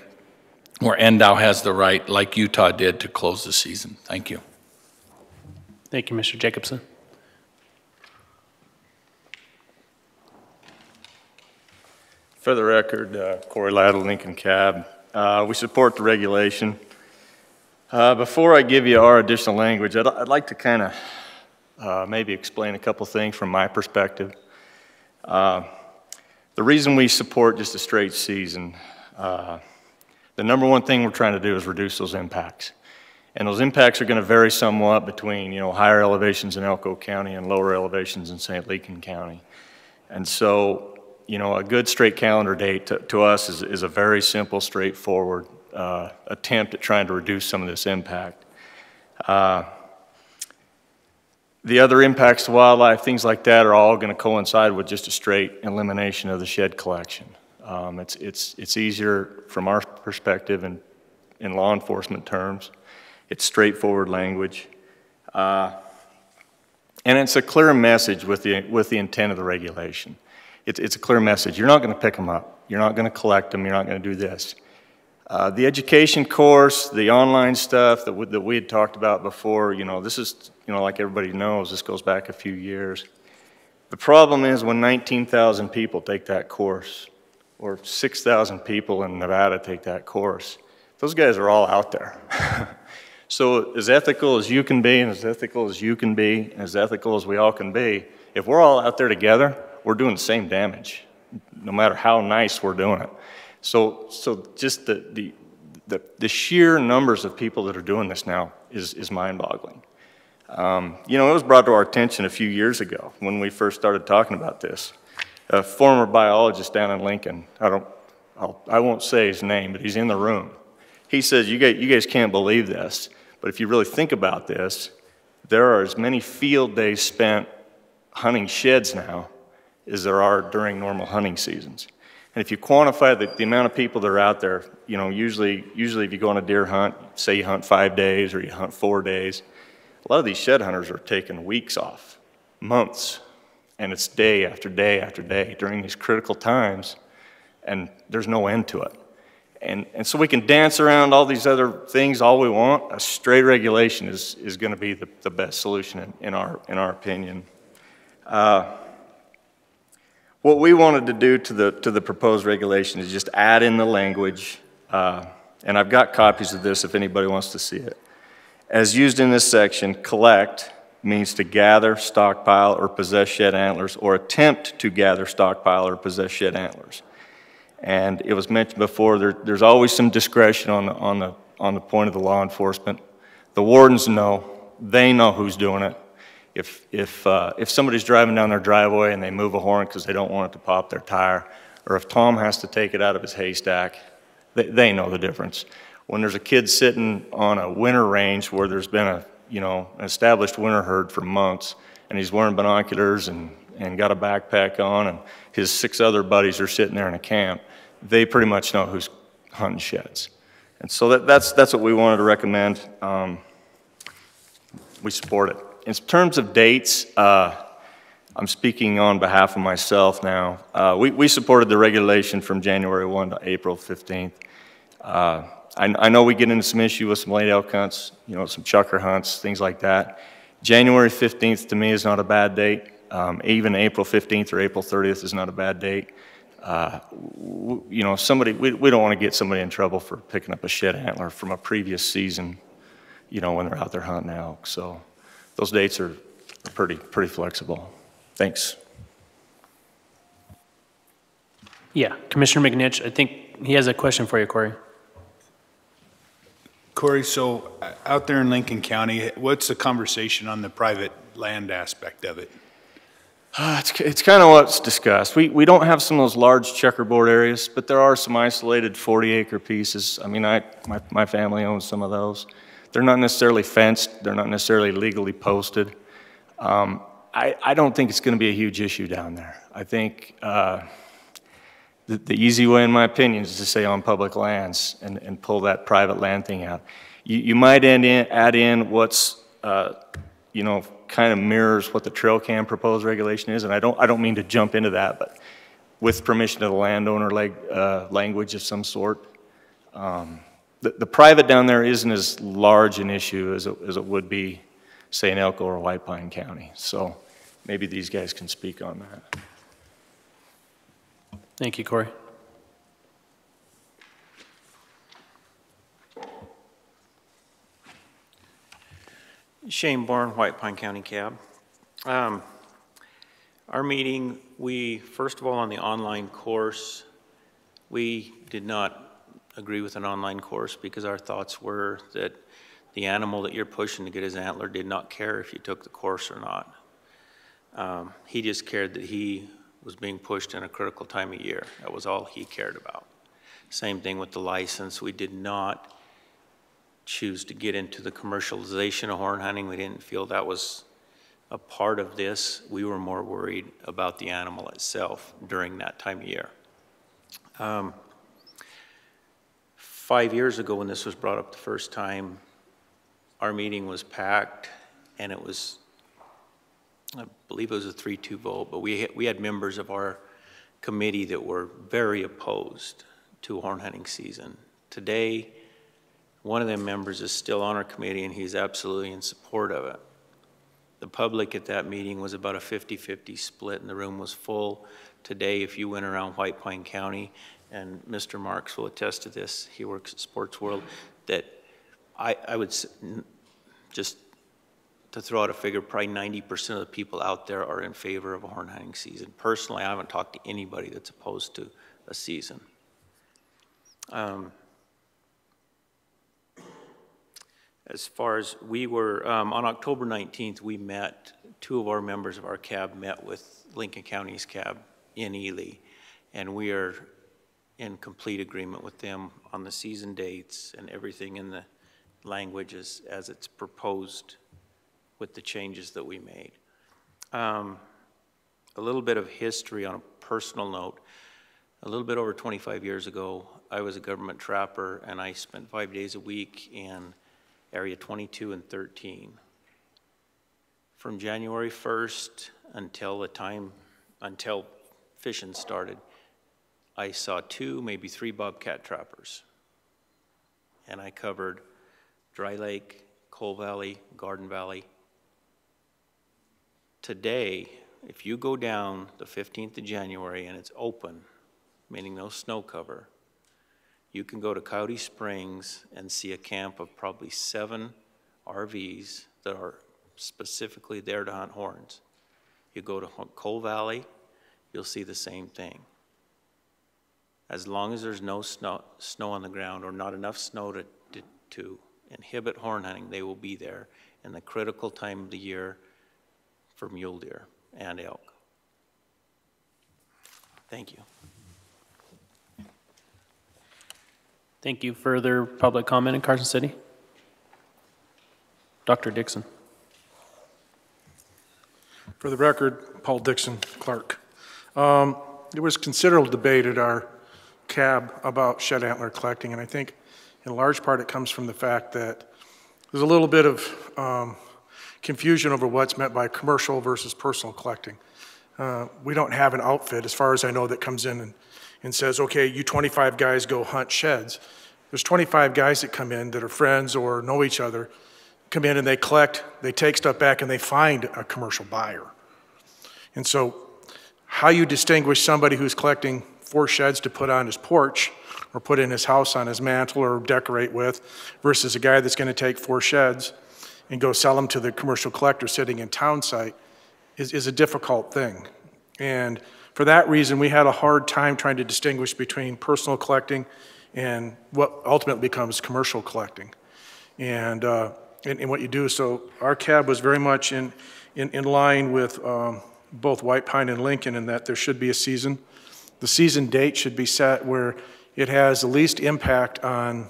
where NDOW has the right, like Utah did, to close the season. Thank you. Thank you, Mr. Jacobson. For the record, Corey Laddle, Lincoln Cab. We support the regulation. Before I give you our additional language, I'd like to kind of maybe explain a couple things from my perspective. The reason we support just a straight season, the number one thing we're trying to do is reduce those impacts. And those impacts are going to vary somewhat between, higher elevations in Elko County and lower elevations in St. Lincoln County. And so, a good straight calendar date to us is a very simple, straightforward attempt at trying to reduce some of this impact. The other impacts to wildlife, things like that, are all going to coincide with just a straight elimination of the shed collection. It's easier from our perspective in law enforcement terms. It's straightforward language. And it's a clear message with the intent of the regulation. It's a clear message. You're not going to pick them up. You're not going to collect them. You're not going to do this. The education course, the online stuff that we had talked about before, this is, like everybody knows, this goes back a few years. The problem is when 19,000 people take that course, or 6,000 people in Nevada take that course, those guys are all out there. So as ethical as you can be, and as ethical as you can be, and as ethical as we all can be, if we're all out there together, we're doing the same damage, no matter how nice we're doing it. So just the sheer numbers of people that are doing this now is mind-boggling. It was brought to our attention a few years ago when we first started talking about this. A former biologist down in Lincoln, I won't say his name, but he's in the room. He says, you guys can't believe this, but if you really think about this, there are as many field days spent hunting sheds now as there are during normal hunting seasons. And if you quantify the amount of people that are out there, usually if you go on a deer hunt, say you hunt 5 days or you hunt 4 days, a lot of these shed hunters are taking weeks off, months, and it's day after day after day during these critical times, and there's no end to it. And so we can dance around all these other things all we want. A straight regulation is going to be the best solution in our opinion. What we wanted to do to the proposed regulation is just add in the language, and I've got copies of this if anybody wants to see it. As used in this section, collect means to gather, stockpile, or possess shed antlers, or attempt to gather, stockpile, or possess shed antlers. And it was mentioned before, there's always some discretion on the point of the law enforcement. The wardens know, they know who's doing it. If somebody's driving down their driveway and they move a horn because they don't want it to pop their tire, or if Tom has to take it out of his haystack, they know the difference. When there's a kid sitting on a winter range where there's been an established winter herd for months, and he's wearing binoculars and got a backpack on, and his 6 other buddies are sitting there in a camp, they pretty much know who's hunting sheds. And so that's what we wanted to recommend. We support it. In terms of dates, I'm speaking on behalf of myself now. We supported the regulation from January 1 to April 15th. I know we get into some issue with some late elk hunts, some chucker hunts, things like that. January 15th to me is not a bad date. Even April 15th or April 30th is not a bad date. You know, we don't want to get somebody in trouble for picking up a shed antler from a previous season, you know, when they're out there hunting elk. So those dates are pretty flexible. Thanks. Yeah, Commissioner McNitch, I think he has a question for you, Corey. Corey, so out there in Lincoln County, what's the conversation on the private land aspect of it? It's kind of what's discussed. We don't have some of those large checkerboard areas, but there are some isolated 40-acre pieces. I mean, my family owns some of those. They're not necessarily fenced. They're not necessarily legally posted. I don't think it's going to be a huge issue down there. I think the easy way, in my opinion, is to say on public lands and pull that private land thing out. You might add in what's, you know, kind of mirrors what the trail cam proposed regulation is, and I don't mean to jump into that, but with permission of the landowner, language of some sort. The private down there isn't as large an issue as it would be, say, in Elko or White Pine County. So maybe these guys can speak on that. Thank you, Corey. Shane Bourne, White Pine County Cab. Our meeting, first of all, on the online course, we did not agree with an online course because our thoughts were that the animal that you're pushing to get his antler did not care if you took the course or not. He just cared that he was being pushed in a critical time of year. That was all he cared about. Same thing with the license. We did not choose to get into the commercialization of horn hunting. We didn't feel that was a part of this. We were more worried about the animal itself during that time of year. 5 years ago when this was brought up the first time, our meeting was packed and it was, I believe it was a 3-2 vote, but we had members of our committee that were very opposed to horn hunting season. Today, one of them members is still on our committee and he's absolutely in support of it. The public at that meeting was about a 50-50 split and the room was full. Today, if you went around White Pine County, and Mr. Marks will attest to this, he works at Sports World, that I would, just to throw out a figure, probably 90% of the people out there are in favor of a horn hunting season. Personally, I haven't talked to anybody that's opposed to a season. As far as we were, on October 19th, we met, 2 of our members of our cab met with Lincoln County's cab in Ely, and we are in complete agreement with them on the season dates and everything in the languages as it's proposed with the changes that we made. A little bit of history on a personal note. A little bit over 25 years ago, I was a government trapper and I spent 5 days a week in Area 22 and 13. From January 1st until fishing started, I saw 2, maybe 3 bobcat trappers. And I covered Dry Lake, Coal Valley, Garden Valley. Today, if you go down the 15th of January and it's open, meaning no snow cover, you can go to Coyote Springs and see a camp of probably 7 RVs that are specifically there to hunt horns. You go to Coal Valley, you'll see the same thing. As long as there's no snow on the ground or not enough snow to inhibit horn hunting, they will be there in the critical time of the year for mule deer and elk. Thank you. Thank you. Further public comment in Carson City? Dr. Dixon. For the record, Paul Dixon, Clark. There was considerable debate at our cab about shed antler collecting, and I think in large part it comes from the fact that there's a little bit of confusion over what's meant by commercial versus personal collecting. We don't have an outfit, as far as I know, that comes in and says, okay, you 25 guys go hunt sheds. There's 25 guys that come in that are friends or know each other, come in and they collect, they take stuff back and they find a commercial buyer. And so how you distinguish somebody who's collecting 4 sheds to put on his porch or put in his house on his mantle or decorate with versus a guy that's going to take 4 sheds and go sell them to the commercial collector sitting in town site is a difficult thing. And for that reason, we had a hard time trying to distinguish between personal collecting and what ultimately becomes commercial collecting. And what you do, so our cab was very much in line with both White Pine and Lincoln in that there should be a season. The season date should be set where it has the least impact on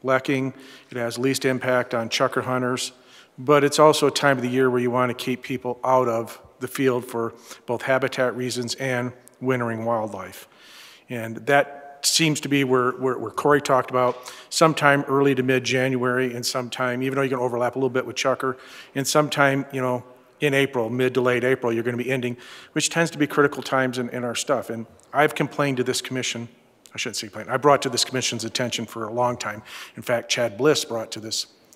lekking, it has the least impact on chucker hunters, but it's also a time of the year where you want to keep people out of the field for both habitat reasons and wintering wildlife. And that seems to be where Corey talked about sometime early to mid-January and sometime, even though you can overlap a little bit with chucker, and sometime, you know, in April, mid to late April, you're going to be ending, which tends to be critical times in our stuff. And I've complained to this commission, I shouldn't say complain, I brought to this commission's attention for a long time. In fact, Chad Bliss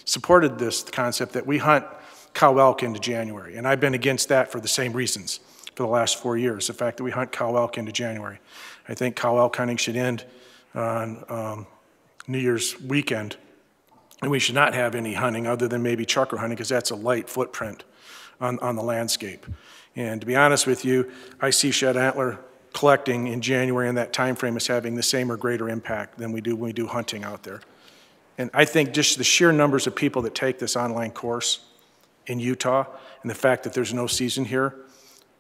supported this concept that we hunt cow elk into January. And I've been against that for the same reasons for the last 4 years, the fact that we hunt cow elk into January. I think cow elk hunting should end on New Year's weekend, and we should not have any hunting other than maybe chucker hunting because that's a light footprint on the landscape. And to be honest with you, I see shed antler collecting in January in that time frame as having the same or greater impact than we do when we do hunting out there. And I think just the sheer numbers of people that take this online course in Utah and the fact that there's no season here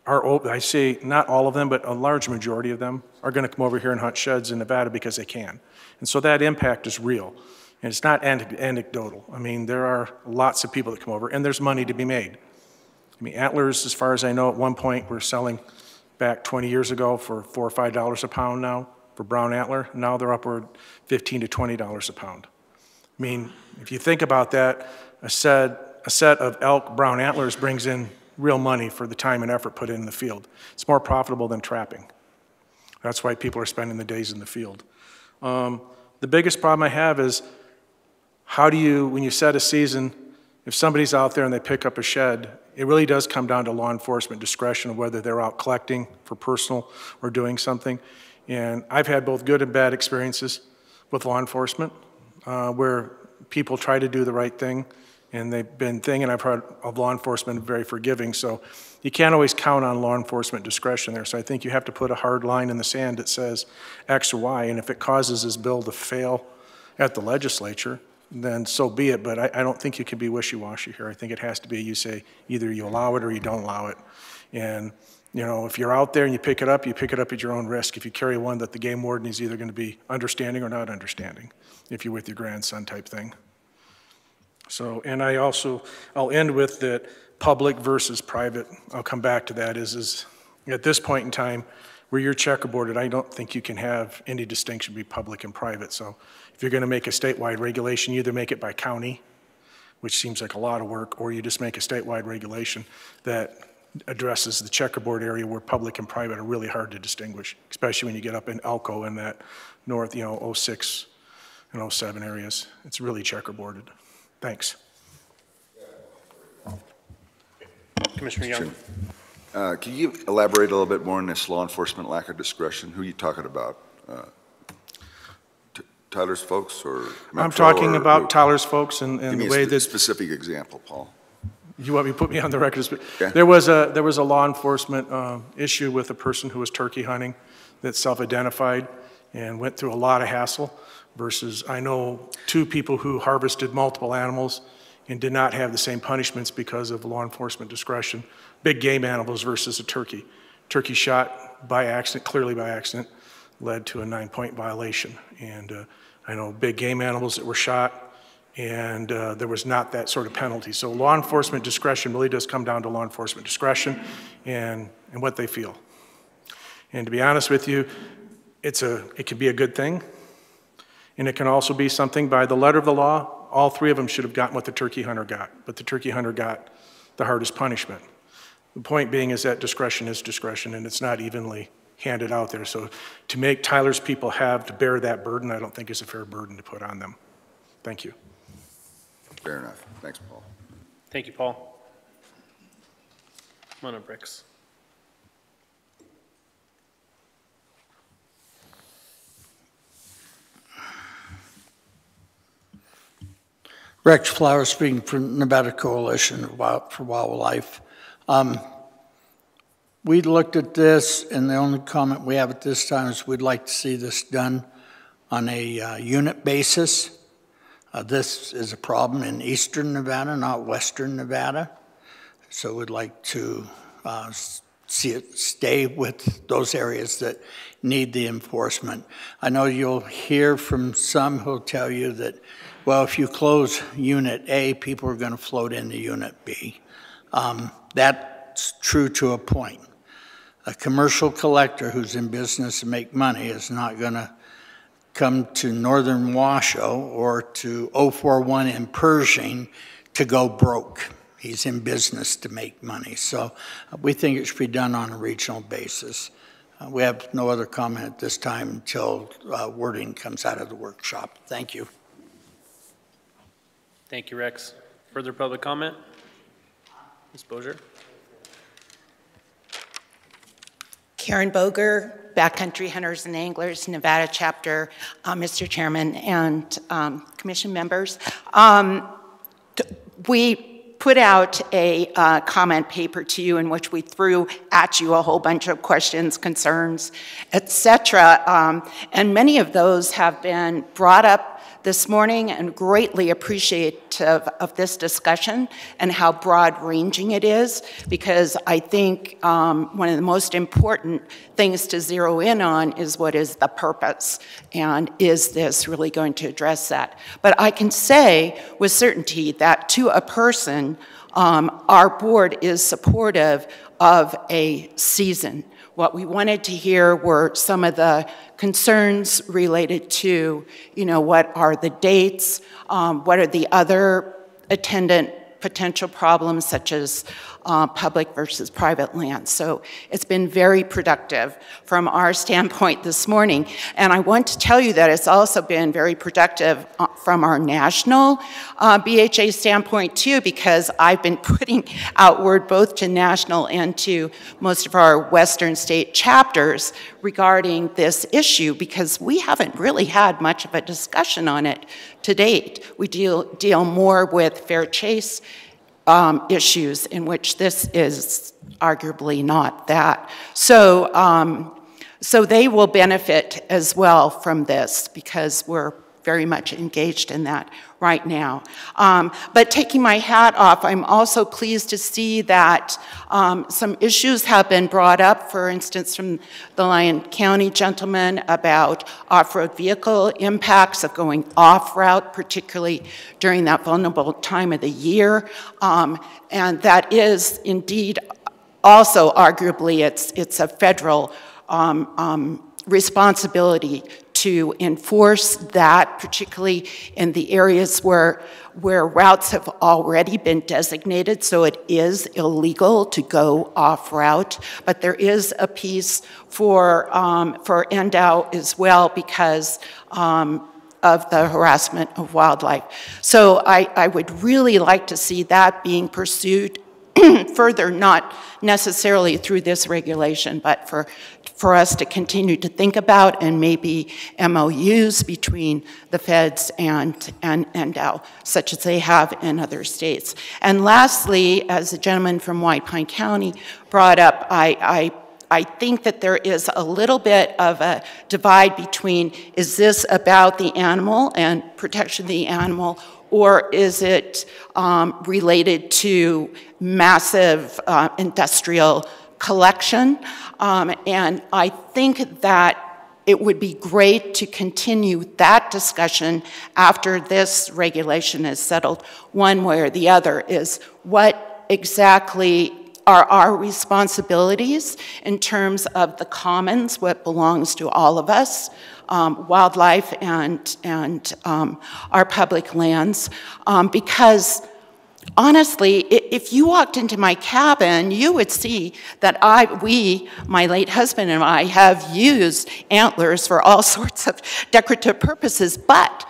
are, I say not all of them, but a large majority of them are going to come over here and hunt sheds in Nevada because they can. And so that impact is real. And it's not anecdotal. I mean, there are lots of people that come over and there's money to be made. I mean, antlers, as far as I know, at one point were selling back 20 years ago for $4 or $5 a pound now for brown antler. Now they're upward $15 to $20 a pound. I mean, if you think about that, a set of elk brown antlers brings in real money for the time and effort put in the field. It's more profitable than trapping. That's why people are spending the days in the field. The biggest problem I have is how do you, when you set a season, if somebody's out there and they pick up a shed, it really does come down to law enforcement discretion of whether they're out collecting for personal or doing something. And I've had both good and bad experiences with law enforcement where people try to do the right thing and they've been and I've heard of law enforcement very forgiving. So you can't always count on law enforcement discretion there. So I think you have to put a hard line in the sand that says X or Y. And if it causes this bill to fail at the legislature, then so be it. But I don't think you can be wishy-washy here. I think it has to be, you say, either you allow it or you don't allow it. And, you know, if you're out there and you pick it up at your own risk. If you carry one that the game warden is either going to be understanding or not understanding, if you're with your grandson type thing. So, and I'll end with that public versus private. I'll come back to that is at this point in time, where you're checkerboarded, I don't think you can have any distinction between public and private. So if you're going to make a statewide regulation, you either make it by county, which seems like a lot of work, or you just make a statewide regulation that addresses the checkerboard area where public and private are really hard to distinguish, especially when you get up in Elko and that north, 06 and 07 areas. It's really checkerboarded. Thanks. Commissioner Young. Can you elaborate a little bit more on this law enforcement lack of discretion? Who are you talking about? Tyler's folks or Metro? I'm talking about Tyler's folks and the way that... specific example, Paul. You want me to put me on the record? Okay. There was a law enforcement issue with a person who was turkey hunting that self-identified and went through a lot of hassle versus I know 2 people who harvested multiple animals and did not have the same punishments because of law enforcement discretion. Big game animals versus a turkey. Turkey shot by accident, clearly by accident, led to a 9-point violation. And I know big game animals that were shot and there was not that sort of penalty. So law enforcement discretion really does come down to law enforcement discretion and what they feel. And to be honest with you, it can be a good thing. And it can also be something by the letter of the law, all 3 of them should have gotten what the turkey hunter got, but the turkey hunter got the hardest punishment. The point being is that discretion is discretion and it's not evenly handed out there. So to make Tyler's people have to bear that burden, I don't think is a fair burden to put on them. Thank you. Fair enough. Thanks, Paul. Thank you, Paul. Come on up, Rex. Rex Flowers speaking from Nevada Coalition for Wildlife. We looked at this, and the only comment we have at this time is we'd like to see this done on a unit basis. This is a problem in eastern Nevada, not western Nevada. So we'd like to see it stay with those areas that need the enforcement. I know you'll hear from some who'll tell you that, well, if you close Unit A, people are going to float into Unit B. That's true to a point. A commercial collector who's in business to make money is not going to come to Northern Washoe or to 041 in Pershing to go broke. He's in business to make money. So we think it should be done on a regional basis. We have no other comment at this time until wording comes out of the workshop. Thank you. Thank you, Rex. Further public comment? Ms. Bozier? Karen Boger, Backcountry Hunters and Anglers, Nevada chapter, Mr. Chairman and commission members. We put out a comment paper to you in which we threw at you a whole bunch of questions, concerns, etc. And many of those have been brought up this morning and greatly appreciative of this discussion and how broad-ranging it is, because I think one of the most important things to zero in on is what is the purpose, and is this really going to address that? But I can say with certainty that to a person, our board is supportive of a season. What we wanted to hear were some of the concerns related to, what are the dates, what are the other attendant potential problems such as public versus private land. So it's been very productive from our standpoint this morning. And I want to tell you that it's also been very productive from our national BHA standpoint too, because I've been putting out word both to national and to most of our Western state chapters regarding this issue, because we haven't really had much of a discussion on it to date. We deal more with fair chase issues, in which this is arguably not that. So, so they will benefit as well from this, because we're very much engaged in that right now. But taking my hat off, I'm also pleased to see that some issues have been brought up, for instance, from the Lyon County gentleman about off-road vehicle impacts of going off-route, particularly during that vulnerable time of the year. And that is indeed also arguably it's a federal responsibility to enforce that, particularly in the areas where routes have already been designated, so it is illegal to go off route. But there is a piece for NDOW as well, because of the harassment of wildlife. So I would really like to see that being pursued further, not necessarily through this regulation, but for us to continue to think about, and maybe MOUs between the feds and NDOW, such as they have in other states. And lastly, as the gentleman from White Pine County brought up, I think that there is a little bit of a divide between, is this about the animal and protection of the animal, or is it related to massive industrial collection? And I think that it would be great to continue that discussion after this regulation is settled, one way or the other, is what exactly are our responsibilities in terms of the commons, what belongs to all of us, wildlife and our public lands, because honestly, if you walked into my cabin, you would see that my late husband and I have used antlers for all sorts of decorative purposes, but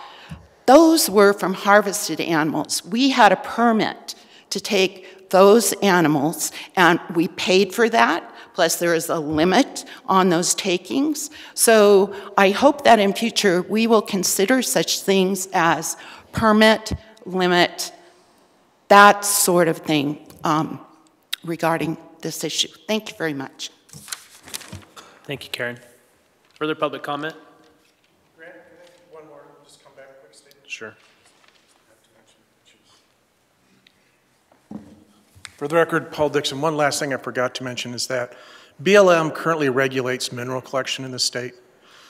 those were from harvested animals. We had a permit to take those animals, and we paid for that, plus there is a limit on those takings. So I hope that in future we will consider such things as permit, limit, that sort of thing regarding this issue. Thank you very much. Thank you, Karen. Further public comment? Grant, can I have one more, just come back a quick statement? Sure. For the record, Paul Dixon, one last thing I forgot to mention is that BLM currently regulates mineral collection in the state.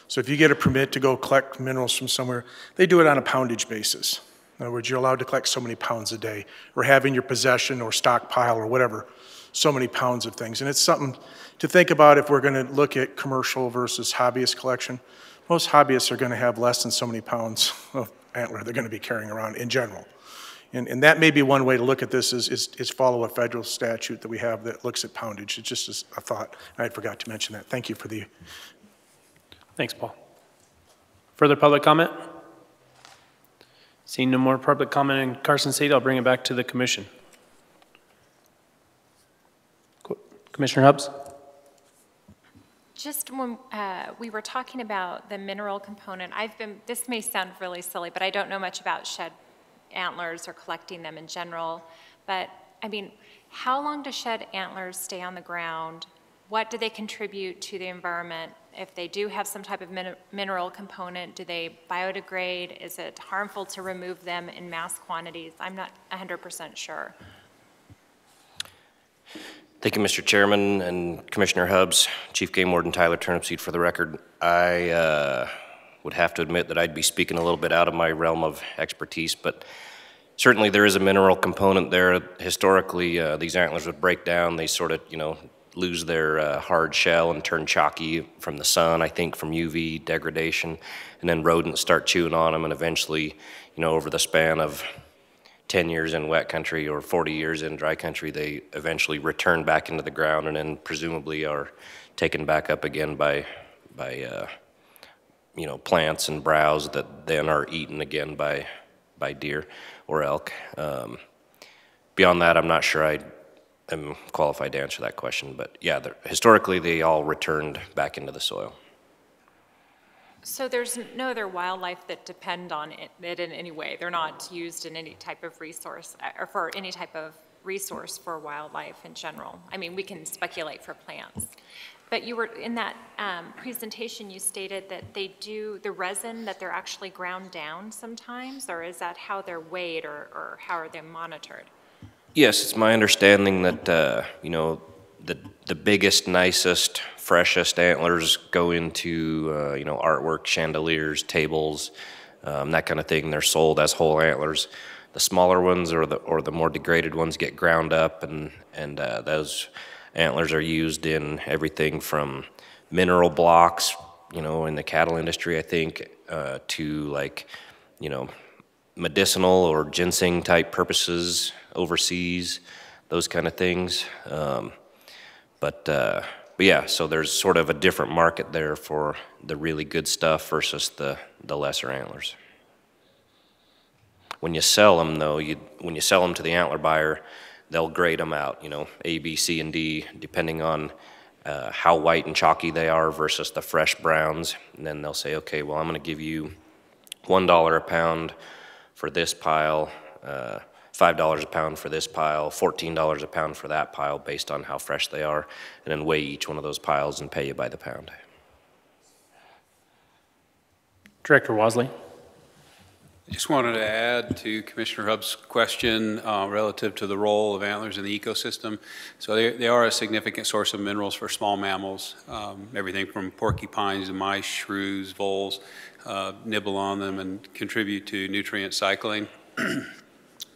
So if you get a permit to go collect minerals from somewhere, they do it on a poundage basis. In other words, you're allowed to collect so many pounds a day, or have in your possession or stockpile or whatever, so many pounds of things. And it's something to think about if we're going to look at commercial versus hobbyist collection. Most hobbyists are going to have less than so many pounds of antler they're going to be carrying around in general. And that may be one way to look at this is follow a federal statute that we have that looks at poundage. It's just a thought. I forgot to mention that. Thank you for the... Thanks, Paul. Further public comment? Seeing no more public comment in Carson City, I'll bring it back to the commission. Commissioner Hubbs? Just when we were talking about the mineral component, this may sound really silly, but I don't know much about shed antlers or collecting them in general. But I mean, how long do shed antlers stay on the ground? What do they contribute to the environment? If they do have some type of mineral component, do they biodegrade? Is it harmful to remove them in mass quantities? I'm not 100% sure. Thank you, Mr. Chairman and Commissioner Hubbs. Chief Game Warden Tyler Turnipseed for the record. I would have to admit that I'd be speaking a little bit out of my realm of expertise, but certainly there is a mineral component there. Historically, these antlers would break down. They sort of, lose their hard shell and turn chalky from the sun, I think from UV degradation, and then rodents start chewing on them, and eventually, over the span of 10 years in wet country or 40 years in dry country, they eventually return back into the ground and then presumably are taken back up again by plants and browse that then are eaten again by deer or elk. Beyond that, I'm not sure I am qualified to answer that question, but yeah, historically they all returned back into the soil. So there's no other wildlife that depend on it in any way? They're not used in any type of resource, or for any type of resource for wildlife in general? I mean, we can speculate for plants. But you were, in that presentation, you stated that they do, the resin, that they're actually ground down sometimes, or is that how they're weighed, or how are they monitored? Yes, it's my understanding that, the biggest, nicest, freshest antlers go into, artwork, chandeliers, tables, that kind of thing. They're sold as whole antlers. The smaller ones or the more degraded ones get ground up, and those antlers are used in everything from mineral blocks, in the cattle industry, I think, to medicinal or ginseng type purposes overseas, those kind of things. But yeah, so there's sort of a different market there for the really good stuff versus the lesser antlers. When you sell them, though, when you sell them to the antler buyer, they'll grade them out, A, B, C, and D, depending on how white and chalky they are versus the fresh browns. And then they'll say, okay, well, I'm going to give you $1 a pound for this pile, $5 a pound for this pile, $14 a pound for that pile, based on how fresh they are, and then weigh each one of those piles and pay you by the pound. Director Wasley. I just wanted to add to Commissioner Hubbs' question relative to the role of antlers in the ecosystem. So they are a significant source of minerals for small mammals. Everything from porcupines to mice, shrews, voles nibble on them and contribute to nutrient cycling.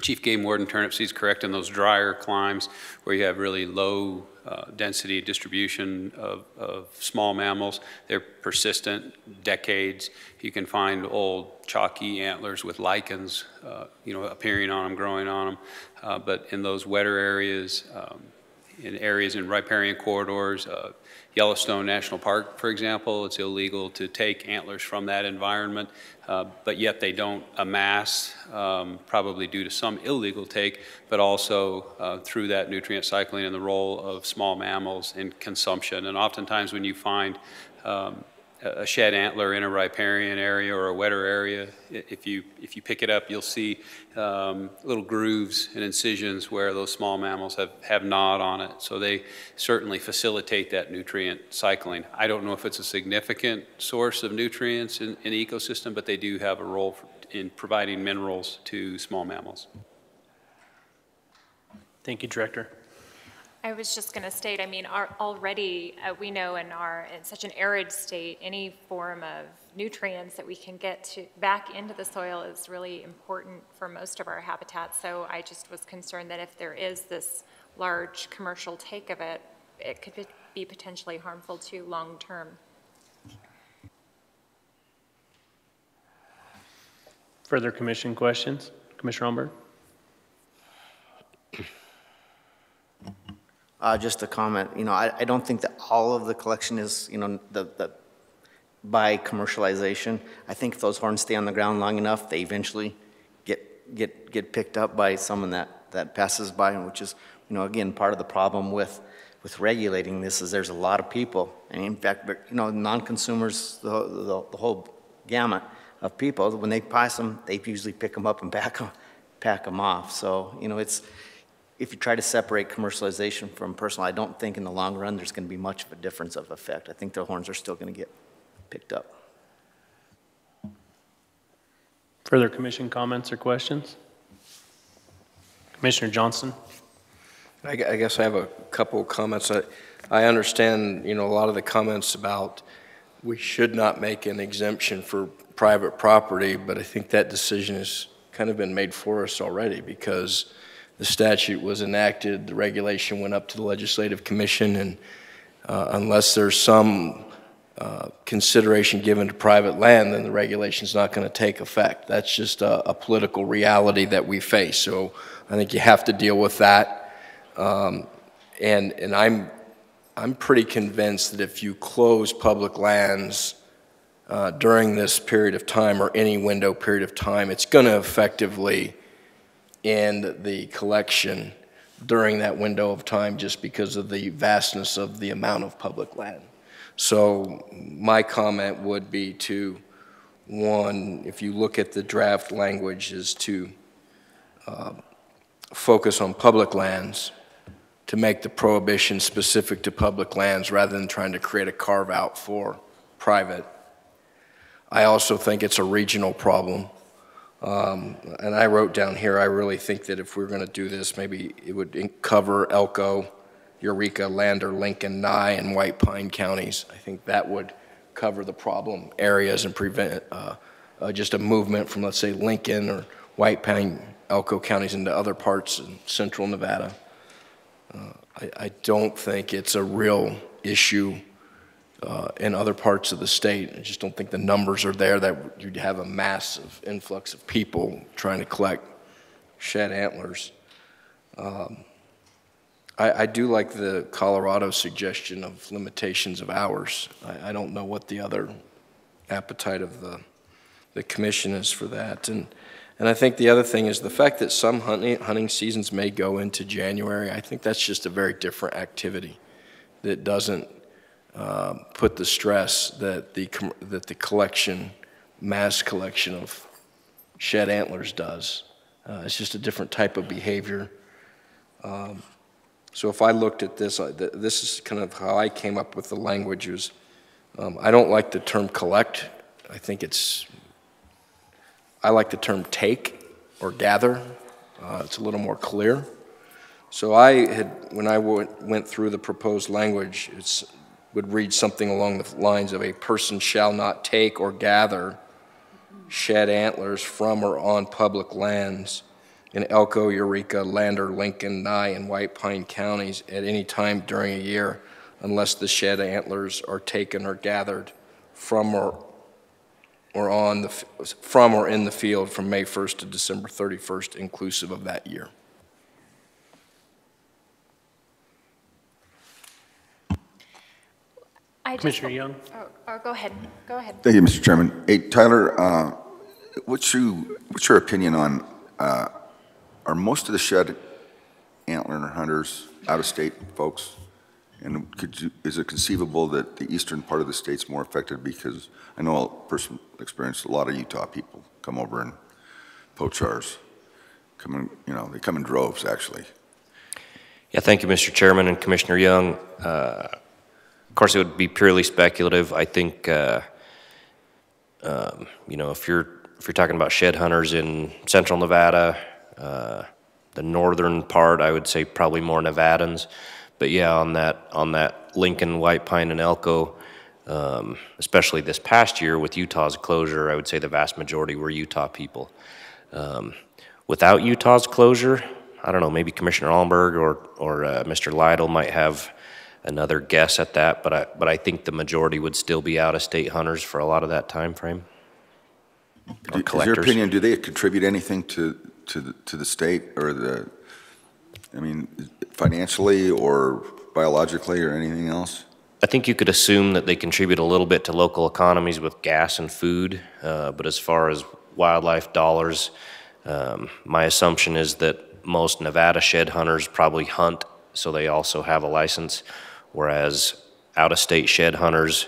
Chief Game Warden Turnipseed is correct in those drier climes where you have really low density distribution of small mammals. They're persistent, decades. You can find old chalky antlers with lichens, appearing on them, growing on them. But in those wetter areas, in areas in riparian corridors, Yellowstone National Park, for example, it's illegal to take antlers from that environment, but yet they don't amass, probably due to some illegal take, but also through that nutrient cycling and the role of small mammals in consumption. And oftentimes when you find a shed antler in a riparian area or a wetter area, if you pick it up, you'll see little grooves and incisions where those small mammals have gnawed on it. So they certainly facilitate that nutrient cycling. I don't know if it's a significant source of nutrients in the ecosystem, but they do have a role in providing minerals to small mammals. Thank you, Director. I was just going to state, I mean, already we know in such an arid state, any form of nutrients that we can get back into the soil is really important for most of our habitats. So I just was concerned that if there is this large commercial take of it, it could be potentially harmful to long term. Further commission questions? Commissioner Olmberg? Just a comment, I don't think that all of the collection is, by commercialization. I think if those horns stay on the ground long enough, they eventually get picked up by someone that passes by, which is, again, part of the problem with regulating this is there's a lot of people, and in fact, non-consumers, the whole gamut of people, when they pass them, they usually pick them up and pack them off. So, if you try to separate commercialization from personal, I don't think in the long run there's going to be much of a difference of effect. I think the horns are still going to get picked up. Further commission comments or questions? Commissioner Johnson? I guess I have a couple of comments. I understand, a lot of the comments about we should not make an exemption for private property, but I think that decision has kind of been made for us already because the statute was enacted, the regulation went up to the Legislative Commission, and unless there's some consideration given to private land, then the regulation's not going to take effect. That's just a political reality that we face. So I think you have to deal with that. And I'm pretty convinced that if you close public lands during this period of time or any window period of time, it's going to effectively end the collection during that window of time just because of the vastness of the amount of public land. So my comment would be to, one, if you look at the draft language, is to focus on public lands, to make the prohibition specific to public lands rather than trying to create a carve out for private. I also think it's a regional problem. And I wrote down here, I really think that if we're going to do this, maybe it would cover Elko, Eureka, Lander, Lincoln, Nye, and White Pine counties. I think that would cover the problem areas and prevent just a movement from, let's say, Lincoln or White Pine, Elko counties into other parts in central Nevada. I don't think it's a real issue in other parts of the state. I just don't think the numbers are there that you'd have a massive influx of people trying to collect shed antlers. I do like the Colorado suggestion of limitations of hours. I don't know what the other appetite of the commission is for that. And I think the other thing is the fact that some hunting seasons may go into January. I think that's just a very different activity that doesn't put the stress that the collection, mass collection of shed antlers does. It's just a different type of behavior. So if I looked at this, this is kind of how I came up with the language. Was I don't like the term collect. I like the term take or gather. It's a little more clear. So when I went through the proposed language, it would read something along the lines of a person shall not take or gather shed antlers from or on public lands in Elko, Eureka, Lander, Lincoln, Nye, and White Pine counties at any time during a year unless the shed antlers are taken or gathered from or in the field from May 1st to December 31st inclusive of that year. Commissioner Young? Go ahead. Go ahead. Thank you, Mr. Chairman. Hey, Tyler, what's your opinion on, are most of the shed antler hunters out-of-state folks? And is it conceivable that the eastern part of the state's more affected? Because I know a person experienced a lot of Utah people come over and poach ours. They come in droves, actually. Yeah, thank you, Mr. Chairman and Commissioner Young. Of course, it would be purely speculative. I think, if you're talking about shed hunters in central Nevada, the northern part, I would say probably more Nevadans. But yeah, on that Lincoln, White Pine, and Elko, especially this past year with Utah's closure, I would say the vast majority were Utah people. Without Utah's closure, I don't know, maybe Commissioner Allenberg or Mr. Lytle might have another guess at that, but I think the majority would still be out-of-state hunters for a lot of that time frame. Is your opinion, do they contribute anything to the state or financially or biologically or anything else? I think you could assume that they contribute a little bit to local economies with gas and food, but as far as wildlife dollars, my assumption is that most Nevada shed hunters probably hunt, so they also have a license, whereas out-of-state shed hunters,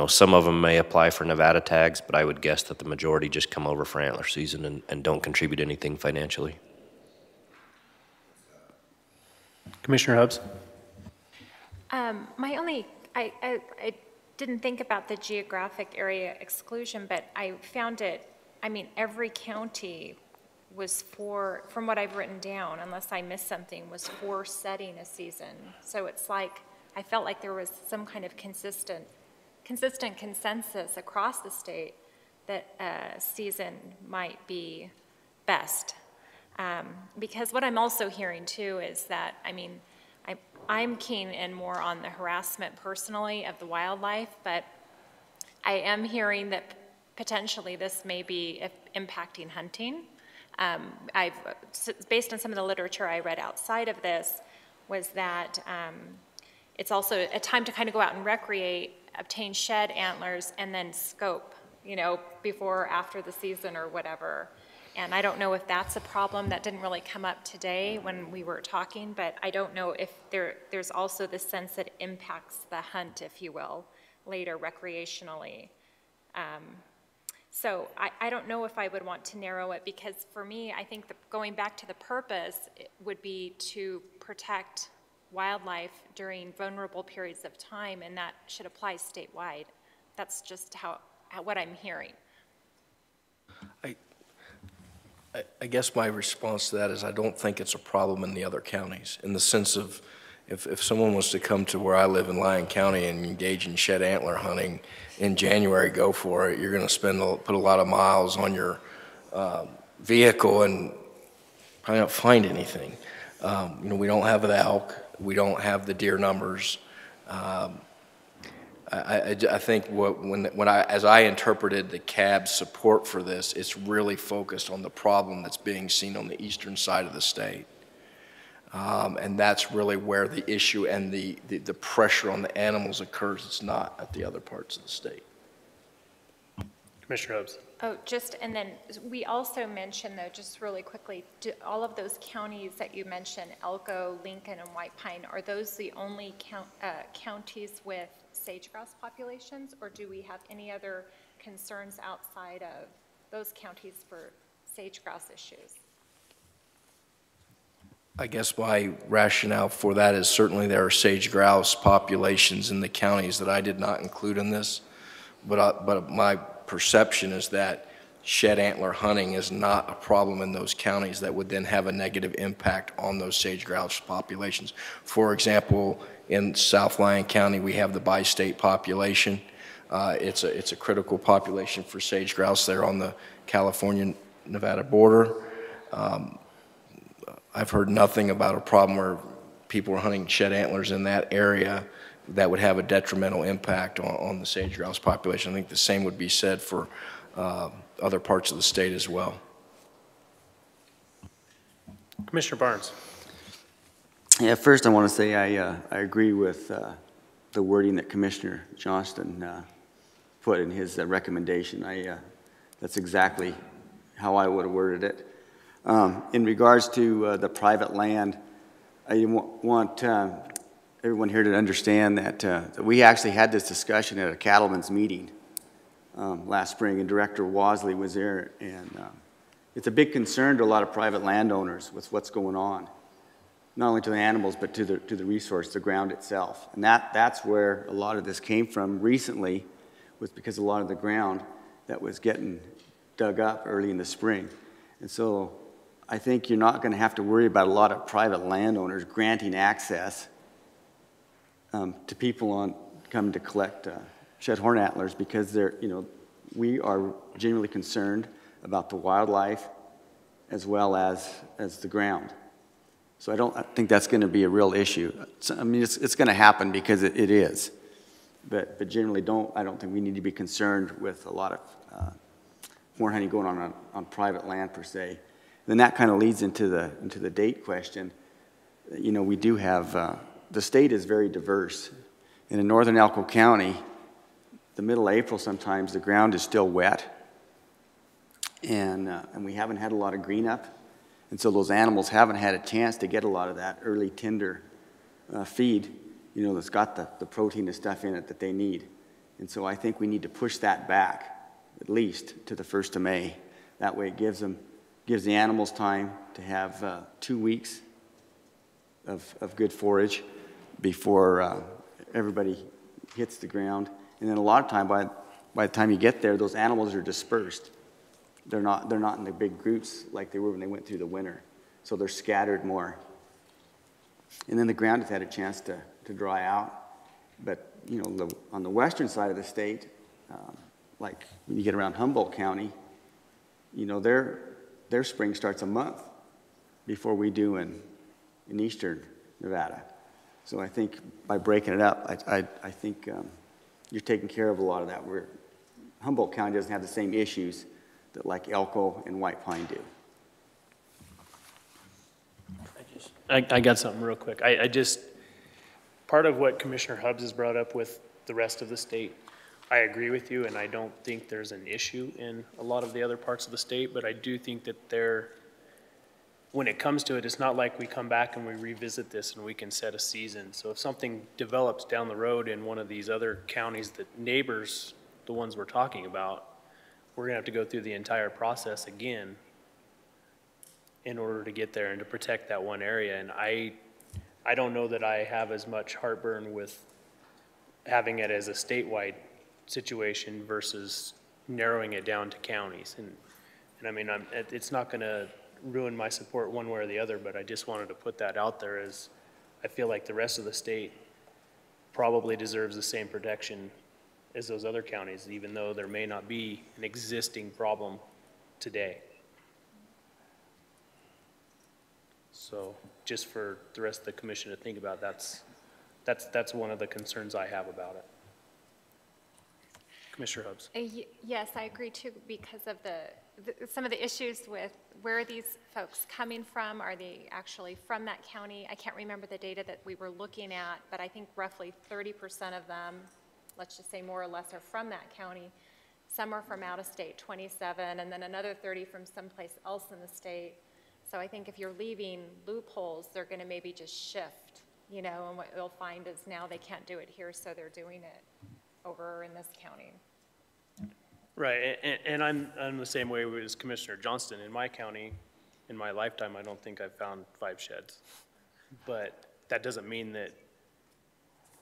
some of them may apply for Nevada tags, but I would guess that the majority just come over for antler season and don't contribute anything financially. Commissioner Hubbs? I didn't think about the geographic area exclusion, but I found it, every county was from what I've written down, unless I missed something, was for setting a season. So it's like, I felt like there was some kind of consistent consensus across the state that season might be best. Because what I'm also hearing too is that, I'm keen and more on the harassment personally of the wildlife, but I am hearing that potentially this may be impacting hunting. Based on some of the literature I read outside of this, was that it's also a time to kind of go out and recreate, obtain shed antlers, and then scope, before or after the season or whatever. And I don't know if that's a problem. That didn't really come up today when we were talking, but I don't know if there's also this sense that impacts the hunt, if you will, later recreationally. So I don't know if I would want to narrow it, because for me, I think going back to the purpose would be to protect wildlife during vulnerable periods of time, and that should apply statewide. That's just what I'm hearing. I guess my response to that is I don't think it's a problem in the other counties, in the sense of if someone was to come to where I live in Lyon County and engage in shed antler hunting in January, go for it. You're going to put a lot of miles on your vehicle and probably not find anything. We don't have the elk. We don't have the deer numbers. I think as I interpreted the CAB's support for this, it's really focused on the problem that's being seen on the eastern side of the state. And that's really where the issue and the pressure on the animals occurs. It's not at the other parts of the state. Commissioner Hobbs. Oh, and then we also mentioned, though, just really quickly, all of those counties that you mentioned, Elko, Lincoln, and White Pine, are those the only counties with sage-grouse populations, or do we have any other concerns outside of those counties for sage-grouse issues? I guess my rationale for that is certainly there are sage-grouse populations in the counties that I did not include in this, but my perception is that shed antler hunting is not a problem in those counties that would then have a negative impact on those sage-grouse populations. For example, in South Lyon County, we have the bi-state population. It's a critical population for sage-grouse there on the California-Nevada border. I've heard nothing about a problem where people are hunting shed antlers in that area that would have a detrimental impact on the sage-grouse population. I think the same would be said for other parts of the state as well. Commissioner Barnes. Yeah, first I want to say I agree with the wording that Commissioner Johnston put in his recommendation. That's exactly how I would have worded it. In regards to the private land, I want everyone here to understand that we actually had this discussion at a cattlemen's meeting last spring, and Director Wasley was there, and it's a big concern to a lot of private landowners with what's going on, not only to the animals, but to the resource, the ground itself. And that's where a lot of this came from recently, was because a lot of the ground that was getting dug up early in the spring. And so I think you're not going to have to worry about a lot of private landowners granting access to people coming to collect shed horn antlers, because we are genuinely concerned about the wildlife as well as the ground. So I don't think that's going to be a real issue. I mean, it's going to happen because it is. But generally, I don't think we need to be concerned with a lot of horn hunting going on private land per se. Then that kind of leads into the date question. We do have, the state is very diverse. And in northern Elko County, the middle of April sometimes the ground is still wet. And we haven't had a lot of green up. And so those animals haven't had a chance to get a lot of that early tender feed, that's got the protein and stuff in it that they need. And so I think we need to push that back, at least to the 1st of May. That way it gives the animals time to have 2 weeks of good forage before everybody hits the ground. And then a lot of time, by the time you get there, those animals are dispersed. They're not in the big groups like they were when they went through the winter. So they're scattered more. And then the ground has had a chance to dry out. But, on the western side of the state, like when you get around Humboldt County, their spring starts a month before we do in eastern Nevada. So I think by breaking it up, I think you're taking care of a lot of that. Where Humboldt County doesn't have the same issues that like Elko and White Pine do. I got something real quick. Part of what Commissioner Hubbs has brought up with the rest of the state, I agree with you, and I don't think there's an issue in a lot of the other parts of the state, but I do think that when it comes to it, it's not like we come back and we revisit this and we can set a season. So if something develops down the road in one of these other counties that neighbors, the ones we're talking about, we're gonna have to go through the entire process again in order to get there and to protect that one area. And I don't know that I have as much heartburn with having it as a statewide situation versus narrowing it down to counties. And I mean, it's not gonna ruin my support one way or the other, but I just wanted to put that out there, as I feel like the rest of the state probably deserves the same protection as those other counties, even though there may not be an existing problem today. So just for the rest of the commission to think about, that's one of the concerns I have about it. Commissioner Hubbs. Yes, I agree too, because of some of the issues with where are these folks coming from? Are they actually from that county? I can't remember the data that we were looking at, but I think roughly 30% of them, let's just say more or less, are from that county. Some are from out of state, 27, and then another 30 from someplace else in the state. So I think if you're leaving loopholes, they're going to maybe just shift, and what you'll find is now they can't do it here, so they're doing it over in this county. Right, and I'm the same way as Commissioner Johnston. In my county, in my lifetime, I don't think I've found 5 sheds. But that doesn't mean that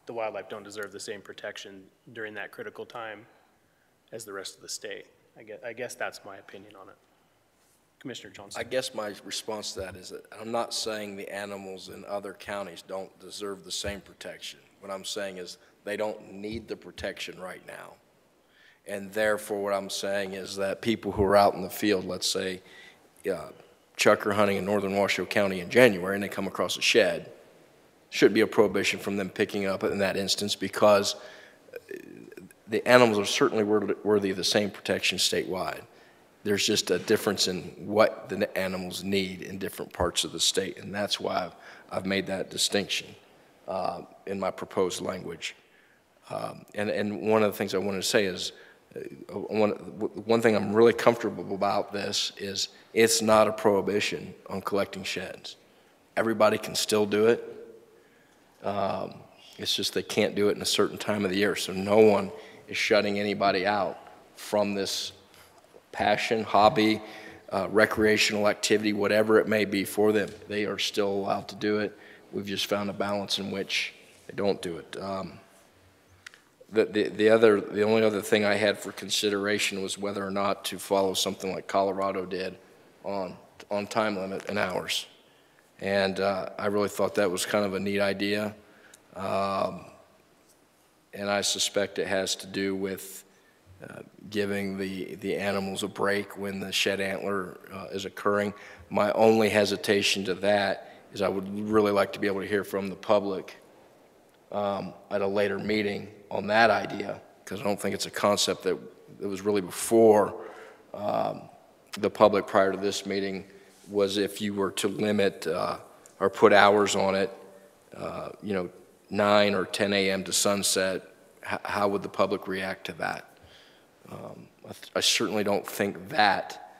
the wildlife don't deserve the same protection during that critical time as the rest of the state. I guess that's my opinion on it. Commissioner Johnston. I guess my response to that is that I'm not saying the animals in other counties don't deserve the same protection. What I'm saying is they don't need the protection right now. And therefore, what I'm saying is that people who are out in the field, let's say chucker hunting in northern Washoe County in January, and they come across a shed, should be a prohibition from them picking up in that instance, because the animals are certainly worthy of the same protection statewide. There's just a difference in what the animals need in different parts of the state, and that's why I've made that distinction in my proposed language. And one of the things I wanted to say is, one thing I'm really comfortable about this is it's not a prohibition on collecting sheds. Everybody can still do it. It's just they can't do it in a certain time of the year, so no one is shutting anybody out from this passion, hobby, recreational activity, whatever it may be for them. They are still allowed to do it. We've just found a balance in which they don't do it. The only other thing I had for consideration was whether or not to follow something like Colorado did on time limit and hours. And I really thought that was kind of a neat idea. And I suspect it has to do with giving the animals a break when the shed antler is occurring. My only hesitation to that is I would really like to be able to hear from the public at a later meeting on that idea, because I don't think it's a concept that was really before the public prior to this meeting, was if you were to limit or put hours on it, 9 or 10 a.m. to sunset, how would the public react to that? I certainly don't think that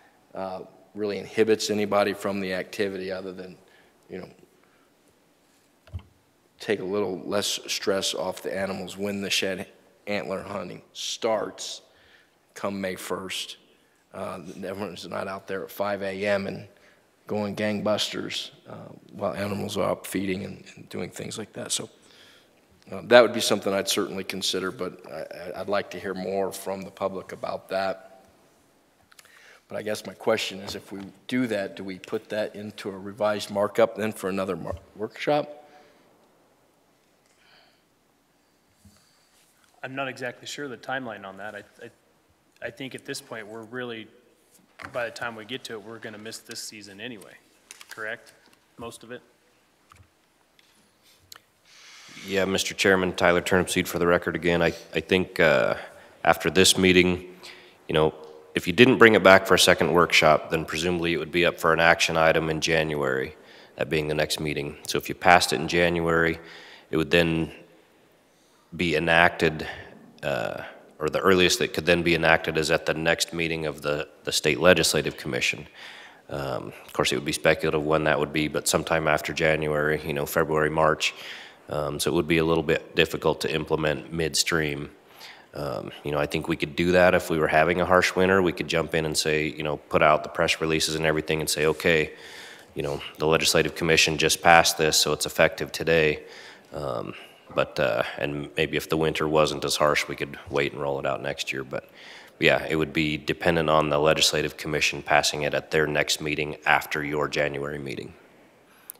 really inhibits anybody from the activity, other than, take a little less stress off the animals when the shed antler hunting starts come May 1st. Everyone's not out there at 5 a.m. and going gangbusters while animals are up feeding and doing things like that. So that would be something I'd certainly consider, but I'd like to hear more from the public about that. But I guess my question is, if we do that, do we put that into a revised markup then for another workshop? I'm not exactly sure the timeline on that. I think at this point, we're really, by the time we get to it, we're going to miss this season anyway, correct? Most of it? Yeah, Mr. Chairman, Tyler Turnipseed for the record again. I think after this meeting, if you didn't bring it back for a second workshop, then presumably it would be up for an action item in January, that being the next meeting. So if you passed it in January, it would then be enacted, or the earliest that could then be enacted is at the next meeting of the State Legislative Commission. Of course, it would be speculative when that would be, but sometime after January, February, March. So it would be a little bit difficult to implement midstream. I think we could do that if we were having a harsh winter. We could jump in and say, put out the press releases and everything and say, okay, the Legislative Commission just passed this, so it's effective today. And maybe if the winter wasn't as harsh, we could wait and roll it out next year. But yeah, it would be dependent on the Legislative Commission passing it at their next meeting after your January meeting,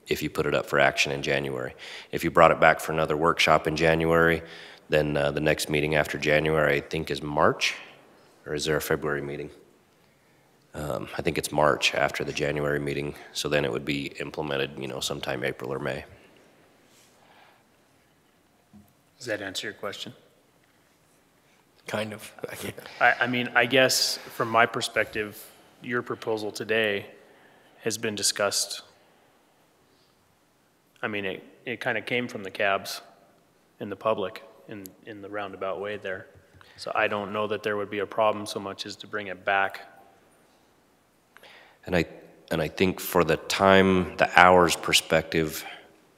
if you put it up for action in January. If you brought it back for another workshop in January, then the next meeting after January, I think, is March, or is there a February meeting? I think it's March after the January meeting, so then it would be implemented, sometime April or May. Does that answer your question? Kind of. I mean, I guess from my perspective, your proposal today has been discussed. I mean, it kind of came from the cabs and the public in the roundabout way there. So I don't know that there would be a problem so much as to bring it back. And I think for the hours perspective,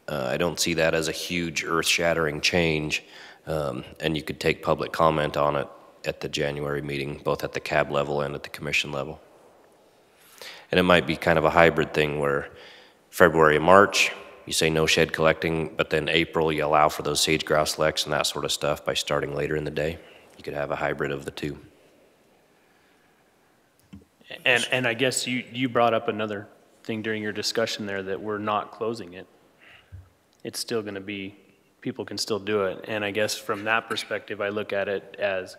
I don't see that as a huge earth-shattering change, and you could take public comment on it at the January meeting, both at the cab level and at the commission level. And it might be kind of a hybrid thing where February and March, you say no shed collecting, but then April you allow for those sage grouse leks and that sort of stuff by starting later in the day. You could have a hybrid of the two. And I guess you brought up another thing during your discussion there, that we're not closing it. It's still going to be, people can still do it. And I guess from that perspective, I look at it as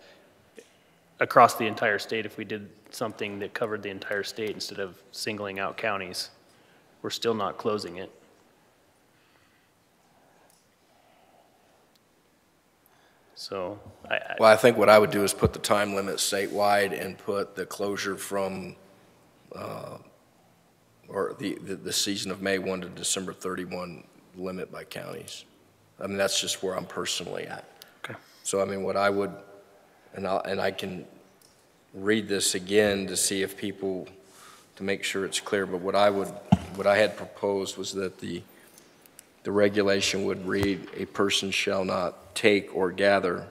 across the entire state, if we did something that covered the entire state instead of singling out counties, we're still not closing it. So well, I think what I would do is put the time limit statewide and put the closure from or the season of May 1 to December 31 limit by counties. I mean, that's just where I'm personally at. Okay. So, I mean, what I would, and I can read this again to see if people, to make sure it's clear, but what I had proposed was that the regulation would read, a person shall not take or gather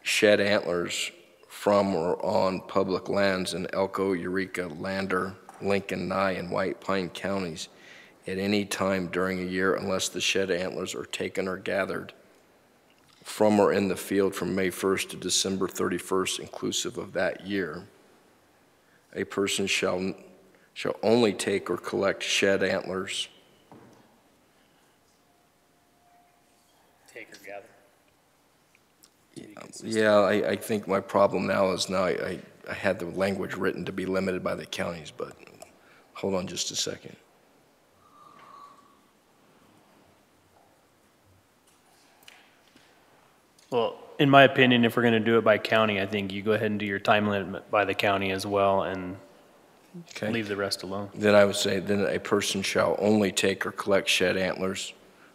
shed antlers from or on public lands in Elko, Eureka, Lander, Lincoln, Nye, and White Pine counties at any time during a year unless the shed antlers are taken or gathered from or in the field from May 1st to December 31st, inclusive of that year. A person shall only take or collect shed antlers. Take or gather. Yeah, I think my problem now is I had the language written to be limited by the counties, but hold on just a second. Well, in my opinion, if we're going to do it by county, I think you go ahead and do your time limit by the county as well and leave the rest alone. Then I would say, then a person shall only take or collect shed antlers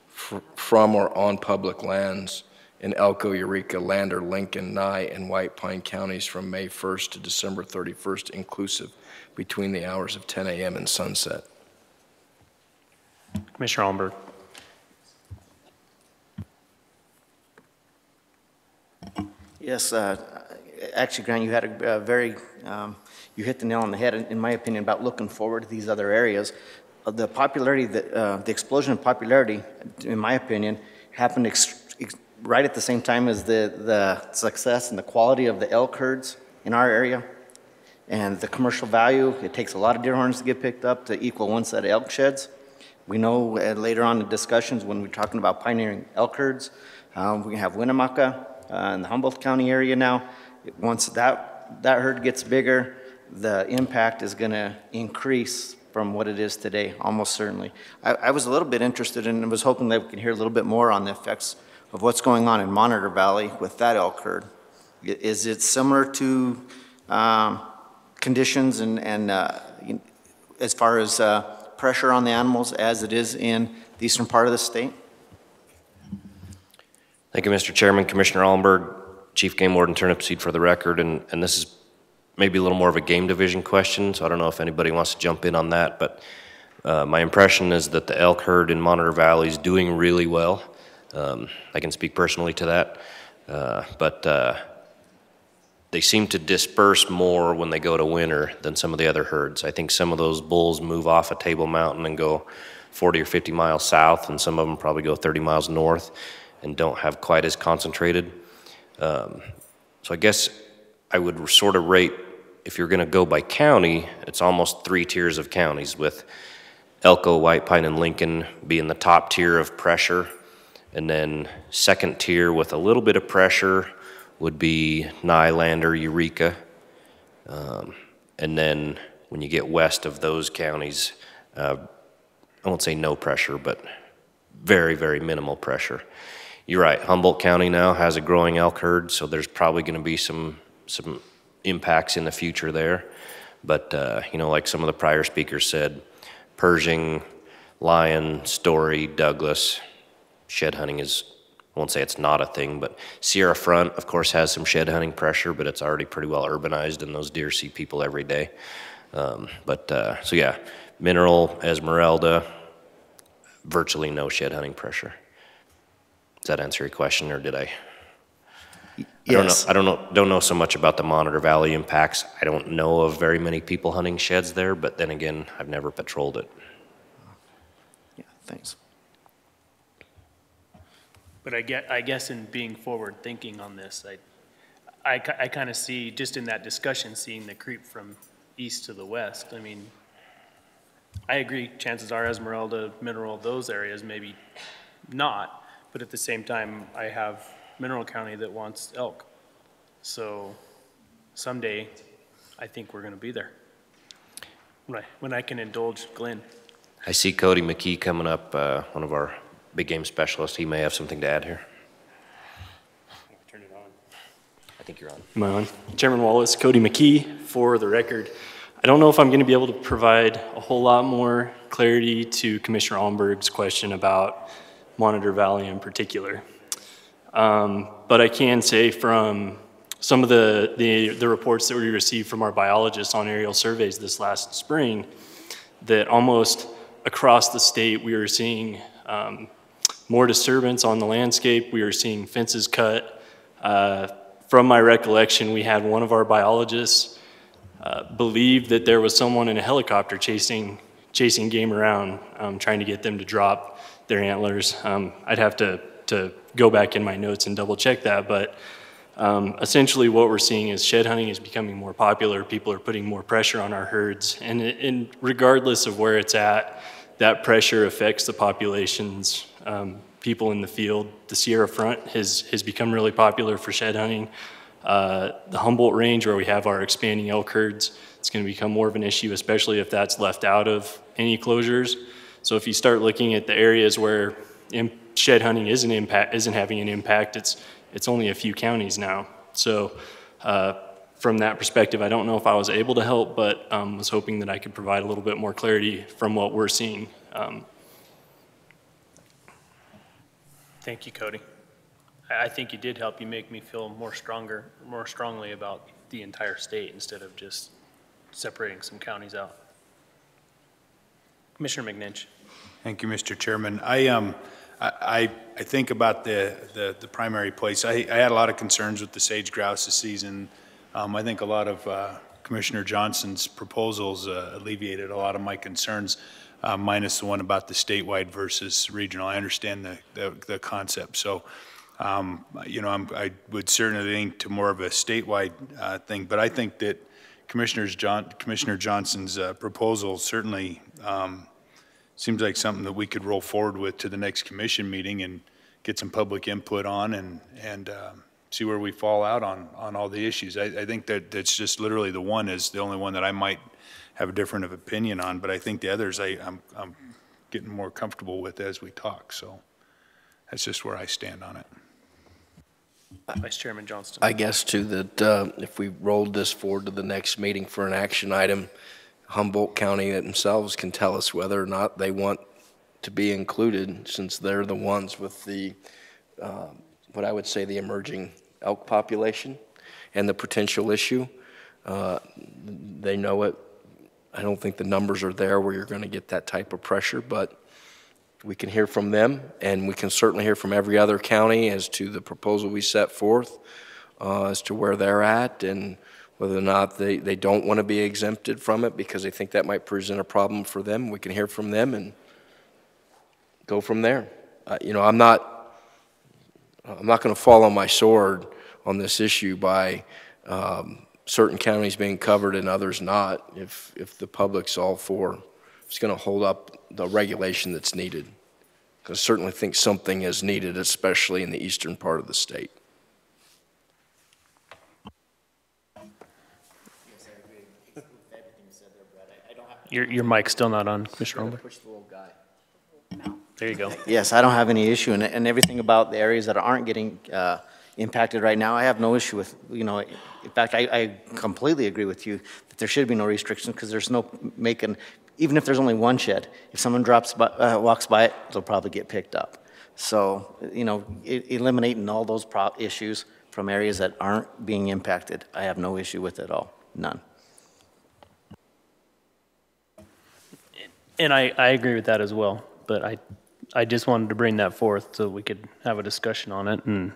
from or on public lands in Elko, Eureka, Lander, Lincoln, Nye, and White Pine counties from May 1st to December 31st, inclusive, between the hours of 10 a.m. and sunset. Commissioner Allenberg. Yes, actually, Grant, you had a very, you hit the nail on the head, in my opinion, about looking forward to these other areas. The popularity, the explosion of popularity, in my opinion, happened right at the same time as the success and the quality of the elk herds in our area. And the commercial value, it takes a lot of deer horns to get picked up to equal one set of elk sheds. We know later on in discussions when we're talking about pioneering elk herds, we have Winnemucca in the Humboldt County area now. Once that herd gets bigger, the impact is going to increase from what it is today, almost certainly. I was a little bit interested in and was hoping that we could hear a little bit more on the effects of what's going on in Monitor Valley with that elk herd. Is it similar to conditions and as far as pressure on the animals as it is in the eastern part of the state? Thank you, Mr. Chairman. Commissioner Allenberg, Chief Game Warden Turnipseed for the record, and this is maybe a little more of a game division question, so I don't know if anybody wants to jump in on that, but my impression is that the elk herd in Monitor Valley is doing really well. I can speak personally to that, but they seem to disperse more when they go to winter than some of the other herds. I think some of those bulls move off of Table Mountain and go 40 or 50 miles south, and some of them probably go 30 miles north and don't have quite as concentrated. So I guess I would sort of rate, if you're going to go by county, it's almost 3 tiers of counties, with Elko, White Pine, and Lincoln being the top tier of pressure, and then second tier with a little bit of pressure would be Nye, Lander, Eureka, and then when you get west of those counties, I won't say no pressure, but very, very minimal pressure. You're right, Humboldt County now has a growing elk herd, so there's probably going to be some impacts in the future there. But, you know, like some of the prior speakers said, Pershing, Lyon, Story, Douglas, shed hunting is, I won't say it's not a thing, but Sierra Front, of course, has some shed hunting pressure, but it's already pretty well urbanized, and those deer see people every day. So yeah, Mineral, Esmeralda, virtually no shed hunting pressure. Does that answer your question, or did I? Yes. I don't know so much about the Monitor Valley impacts. I don't know of very many people hunting sheds there, but then again, I've never patrolled it. Yeah, thanks. But I guess in being forward thinking on this, I kind of see, just in that discussion, seeing the creep from east to the west. I mean, I agree, chances are Esmeralda, Mineral, those areas, maybe not. But at the same time, I have Mineral County that wants elk. So someday, I think we're going to be there. When I can indulge Glenn. I see Cody McKee coming up, one of our big game specialists. He may have something to add here. Turn it on. I think you're on. Am I on? Chairman Wallace, Cody McKee, for the record. I don't know if I'm going to be able to provide a whole lot more clarity to Commissioner Allenberg's question about Monitor Valley in particular. But I can say from some of the reports that we received from our biologists on aerial surveys this last spring, that almost across the state we were seeing more disturbance on the landscape. We were seeing fences cut. From my recollection, we had one of our biologists believe that there was someone in a helicopter chasing game around, trying to get them to drop their antlers. I'd have to go back in my notes and double check that, but essentially what we're seeing is shed hunting is becoming more popular. People are putting more pressure on our herds, and regardless of where it's at, that pressure affects the populations. People in the field. The Sierra Front has become really popular for shed hunting. The Humboldt Range, where we have our expanding elk herds, it's going to become more of an issue, especially if that's left out of any closures. So if you start looking at the areas where shed hunting isn't having an impact, it's only a few counties now. So from that perspective, I don't know if I was able to help, but was hoping that I could provide a little bit more clarity from what we're seeing. Thank you, Cody. I think you did help. You make me feel more strongly about the entire state instead of just separating some counties out. Commissioner McNinch. Thank you, Mr. Chairman. I think about the primary place. I had a lot of concerns with the sage grouse this season. I think a lot of Commissioner Johnson's proposals alleviated a lot of my concerns, minus the one about the statewide versus regional. I understand the concept. So, you know, I would certainly think to more of a statewide thing, but I think that Commissioner Johnson's proposal certainly seems like something that we could roll forward with to the next commission meeting and get some public input on and see where we fall out on all the issues. I think that's just literally the one is the only one that I might have a different of opinion on, but I think the others I'm getting more comfortable with as we talk. So that's just where I stand on it. Vice Chairman Johnston. I guess too that if we rolled this forward to the next meeting for an action item, Humboldt County themselves can tell us whether or not they want to be included, since they're the ones with the, what I would say, the emerging elk population and the potential issue. They know it. I don't think the numbers are there where you're going to get that type of pressure, but we can hear from them, and we can certainly hear from every other county as to the proposal we set forth, as to where they're at and whether or not they don't want to be exempted from it because they think that might present a problem for them. We can hear from them and go from there. You know, I'm not going to fall on my sword on this issue by certain counties being covered and others not. If the public's all for, it's going to hold up the regulation that's needed. I certainly think something is needed, especially in the eastern part of the state. Your mic's still not on, Commissioner Olber. Push the little guy. There you go. Yes, I don't have any issue, and everything about the areas that aren't getting impacted right now, I have no issue with, you know, in fact, I completely agree with you that there should be no restrictions because there's no making, even if there's only one shed, if someone walks by it, they'll probably get picked up. So, you know, eliminating all those issues from areas that aren't being impacted, I have no issue with it at all, none. And I agree with that as well, but I just wanted to bring that forth so we could have a discussion on it. And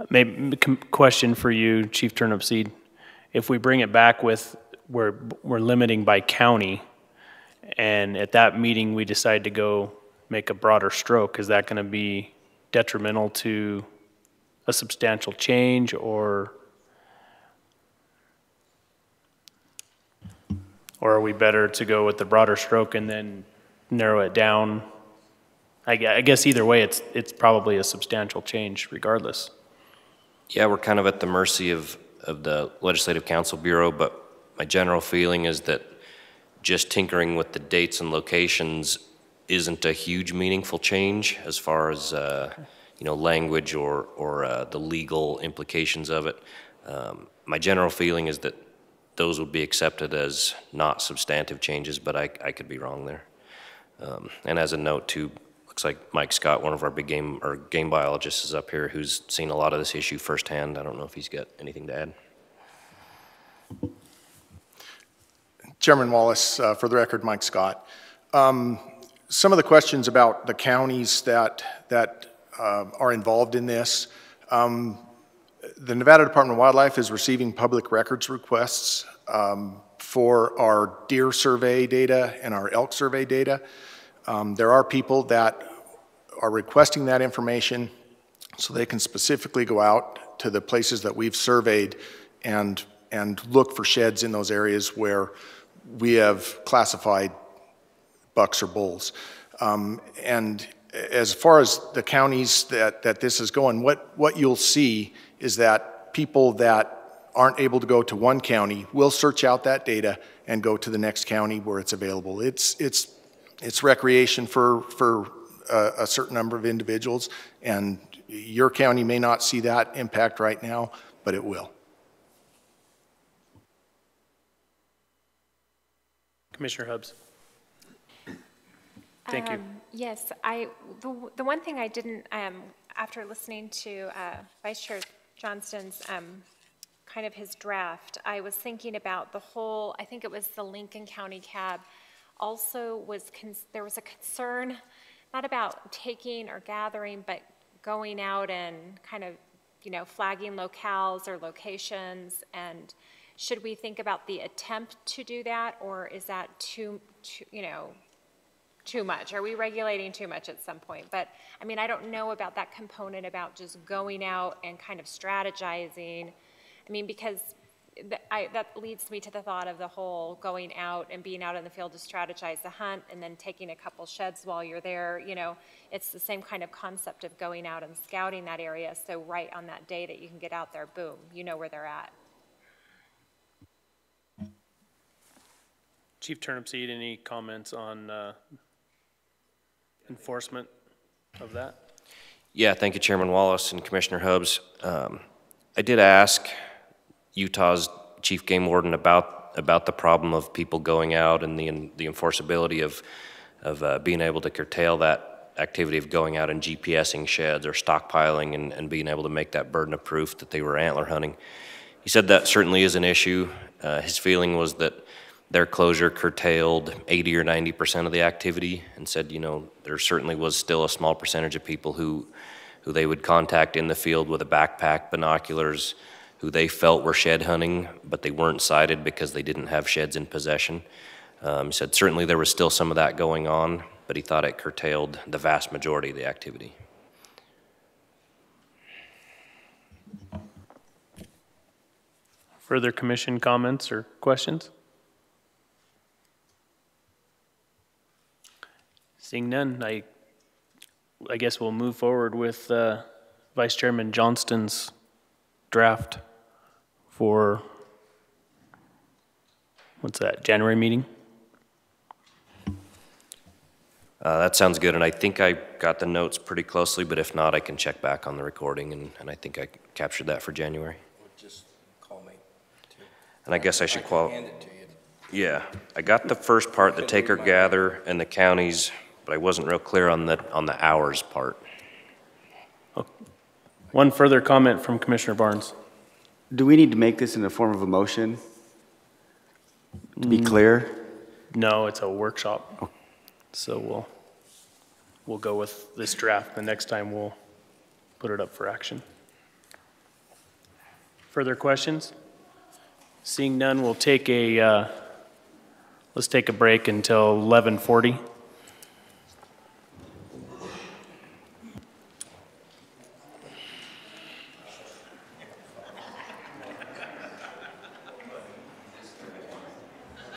maybe question for you, Chief Turnipseed, if we bring it back with we're limiting by county, and at that meeting we decide to go make a broader stroke, is that going to be detrimental to a substantial change, or are we better to go with the broader stroke and then narrow it down? I guess either way, it's probably a substantial change regardless. Yeah, we're kind of at the mercy of the Legislative Council Bureau, but my general feeling is that just tinkering with the dates and locations isn't a huge meaningful change as far as you know, language or the legal implications of it. My general feeling is that those would be accepted as not substantive changes, but I could be wrong there. And as a note too, looks like Mike Scott, one of our big game biologists, is up here, who's seen a lot of this issue firsthand. I don't know if he's got anything to add. Chairman Wallace, for the record, Mike Scott. Some of the questions about the counties that are involved in this, the Nevada Department of Wildlife is receiving public records requests for our deer survey data and our elk survey data. There are people that are requesting that information so they can specifically go out to the places that we've surveyed and look for sheds in those areas where we have classified bucks or bulls. And as far as the counties that this is going, what you'll see is that people that aren't able to go to one county will search out that data and go to the next county where it's available. It's recreation for a certain number of individuals, and your county may not see that impact right now, but it will. Commissioner Hubbs. Thank you. Yes, the one thing I didn't, after listening to Vice Chair Johnston's kind of his draft, I was thinking about the whole, I think it was the Lincoln County CAB, also was, there was a concern, not about taking or gathering, but going out and kind of, you know, flagging locales or locations, and should we think about the attempt to do that, or is that too much? Are we regulating too much at some point? But I mean, I don't know about that component about just going out and kind of strategizing. I mean, because that leads me to the thought of the whole going out and being out in the field to strategize the hunt and then taking a couple sheds while you're there. You know, it's the same kind of concept of going out and scouting that area. So right on that day that you can get out there, boom, you know where they're at. Chief Turnipseed, any comments on enforcement of that? Yeah, thank you, Chairman Wallace and Commissioner Hubbs. I did ask Utah's Chief Game Warden about the problem of people going out and the enforceability of being able to curtail that activity of going out and GPSing sheds or stockpiling and being able to make that burden of proof that they were antler hunting. He said that certainly is an issue. His feeling was that their closure curtailed 80 or 90% of the activity, and said, you know, there certainly was still a small percentage of people who they would contact in the field with a backpack, binoculars, who they felt were shed hunting, but they weren't cited because they didn't have sheds in possession. He said certainly there was still some of that going on, but he thought it curtailed the vast majority of the activity. Further commission comments or questions? Seeing none, I guess we'll move forward with Vice Chairman Johnston's draft for, what's that, January meeting? That sounds good, and I think I got the notes pretty closely, but if not, I can check back on the recording, and I think I captured that for January. Just call me, too. And I guess I should qualify. Hand it to you. Yeah, I got the first part, the take or gather, and the counties, but I wasn't real clear on the hours part. One further comment from Commissioner Barnes. Do we need to make this in the form of a motion? To be clear? No, it's a workshop. So we'll go with this draft. The next time we'll put it up for action. Further questions? Seeing none, we'll take let's take a break until 11:40.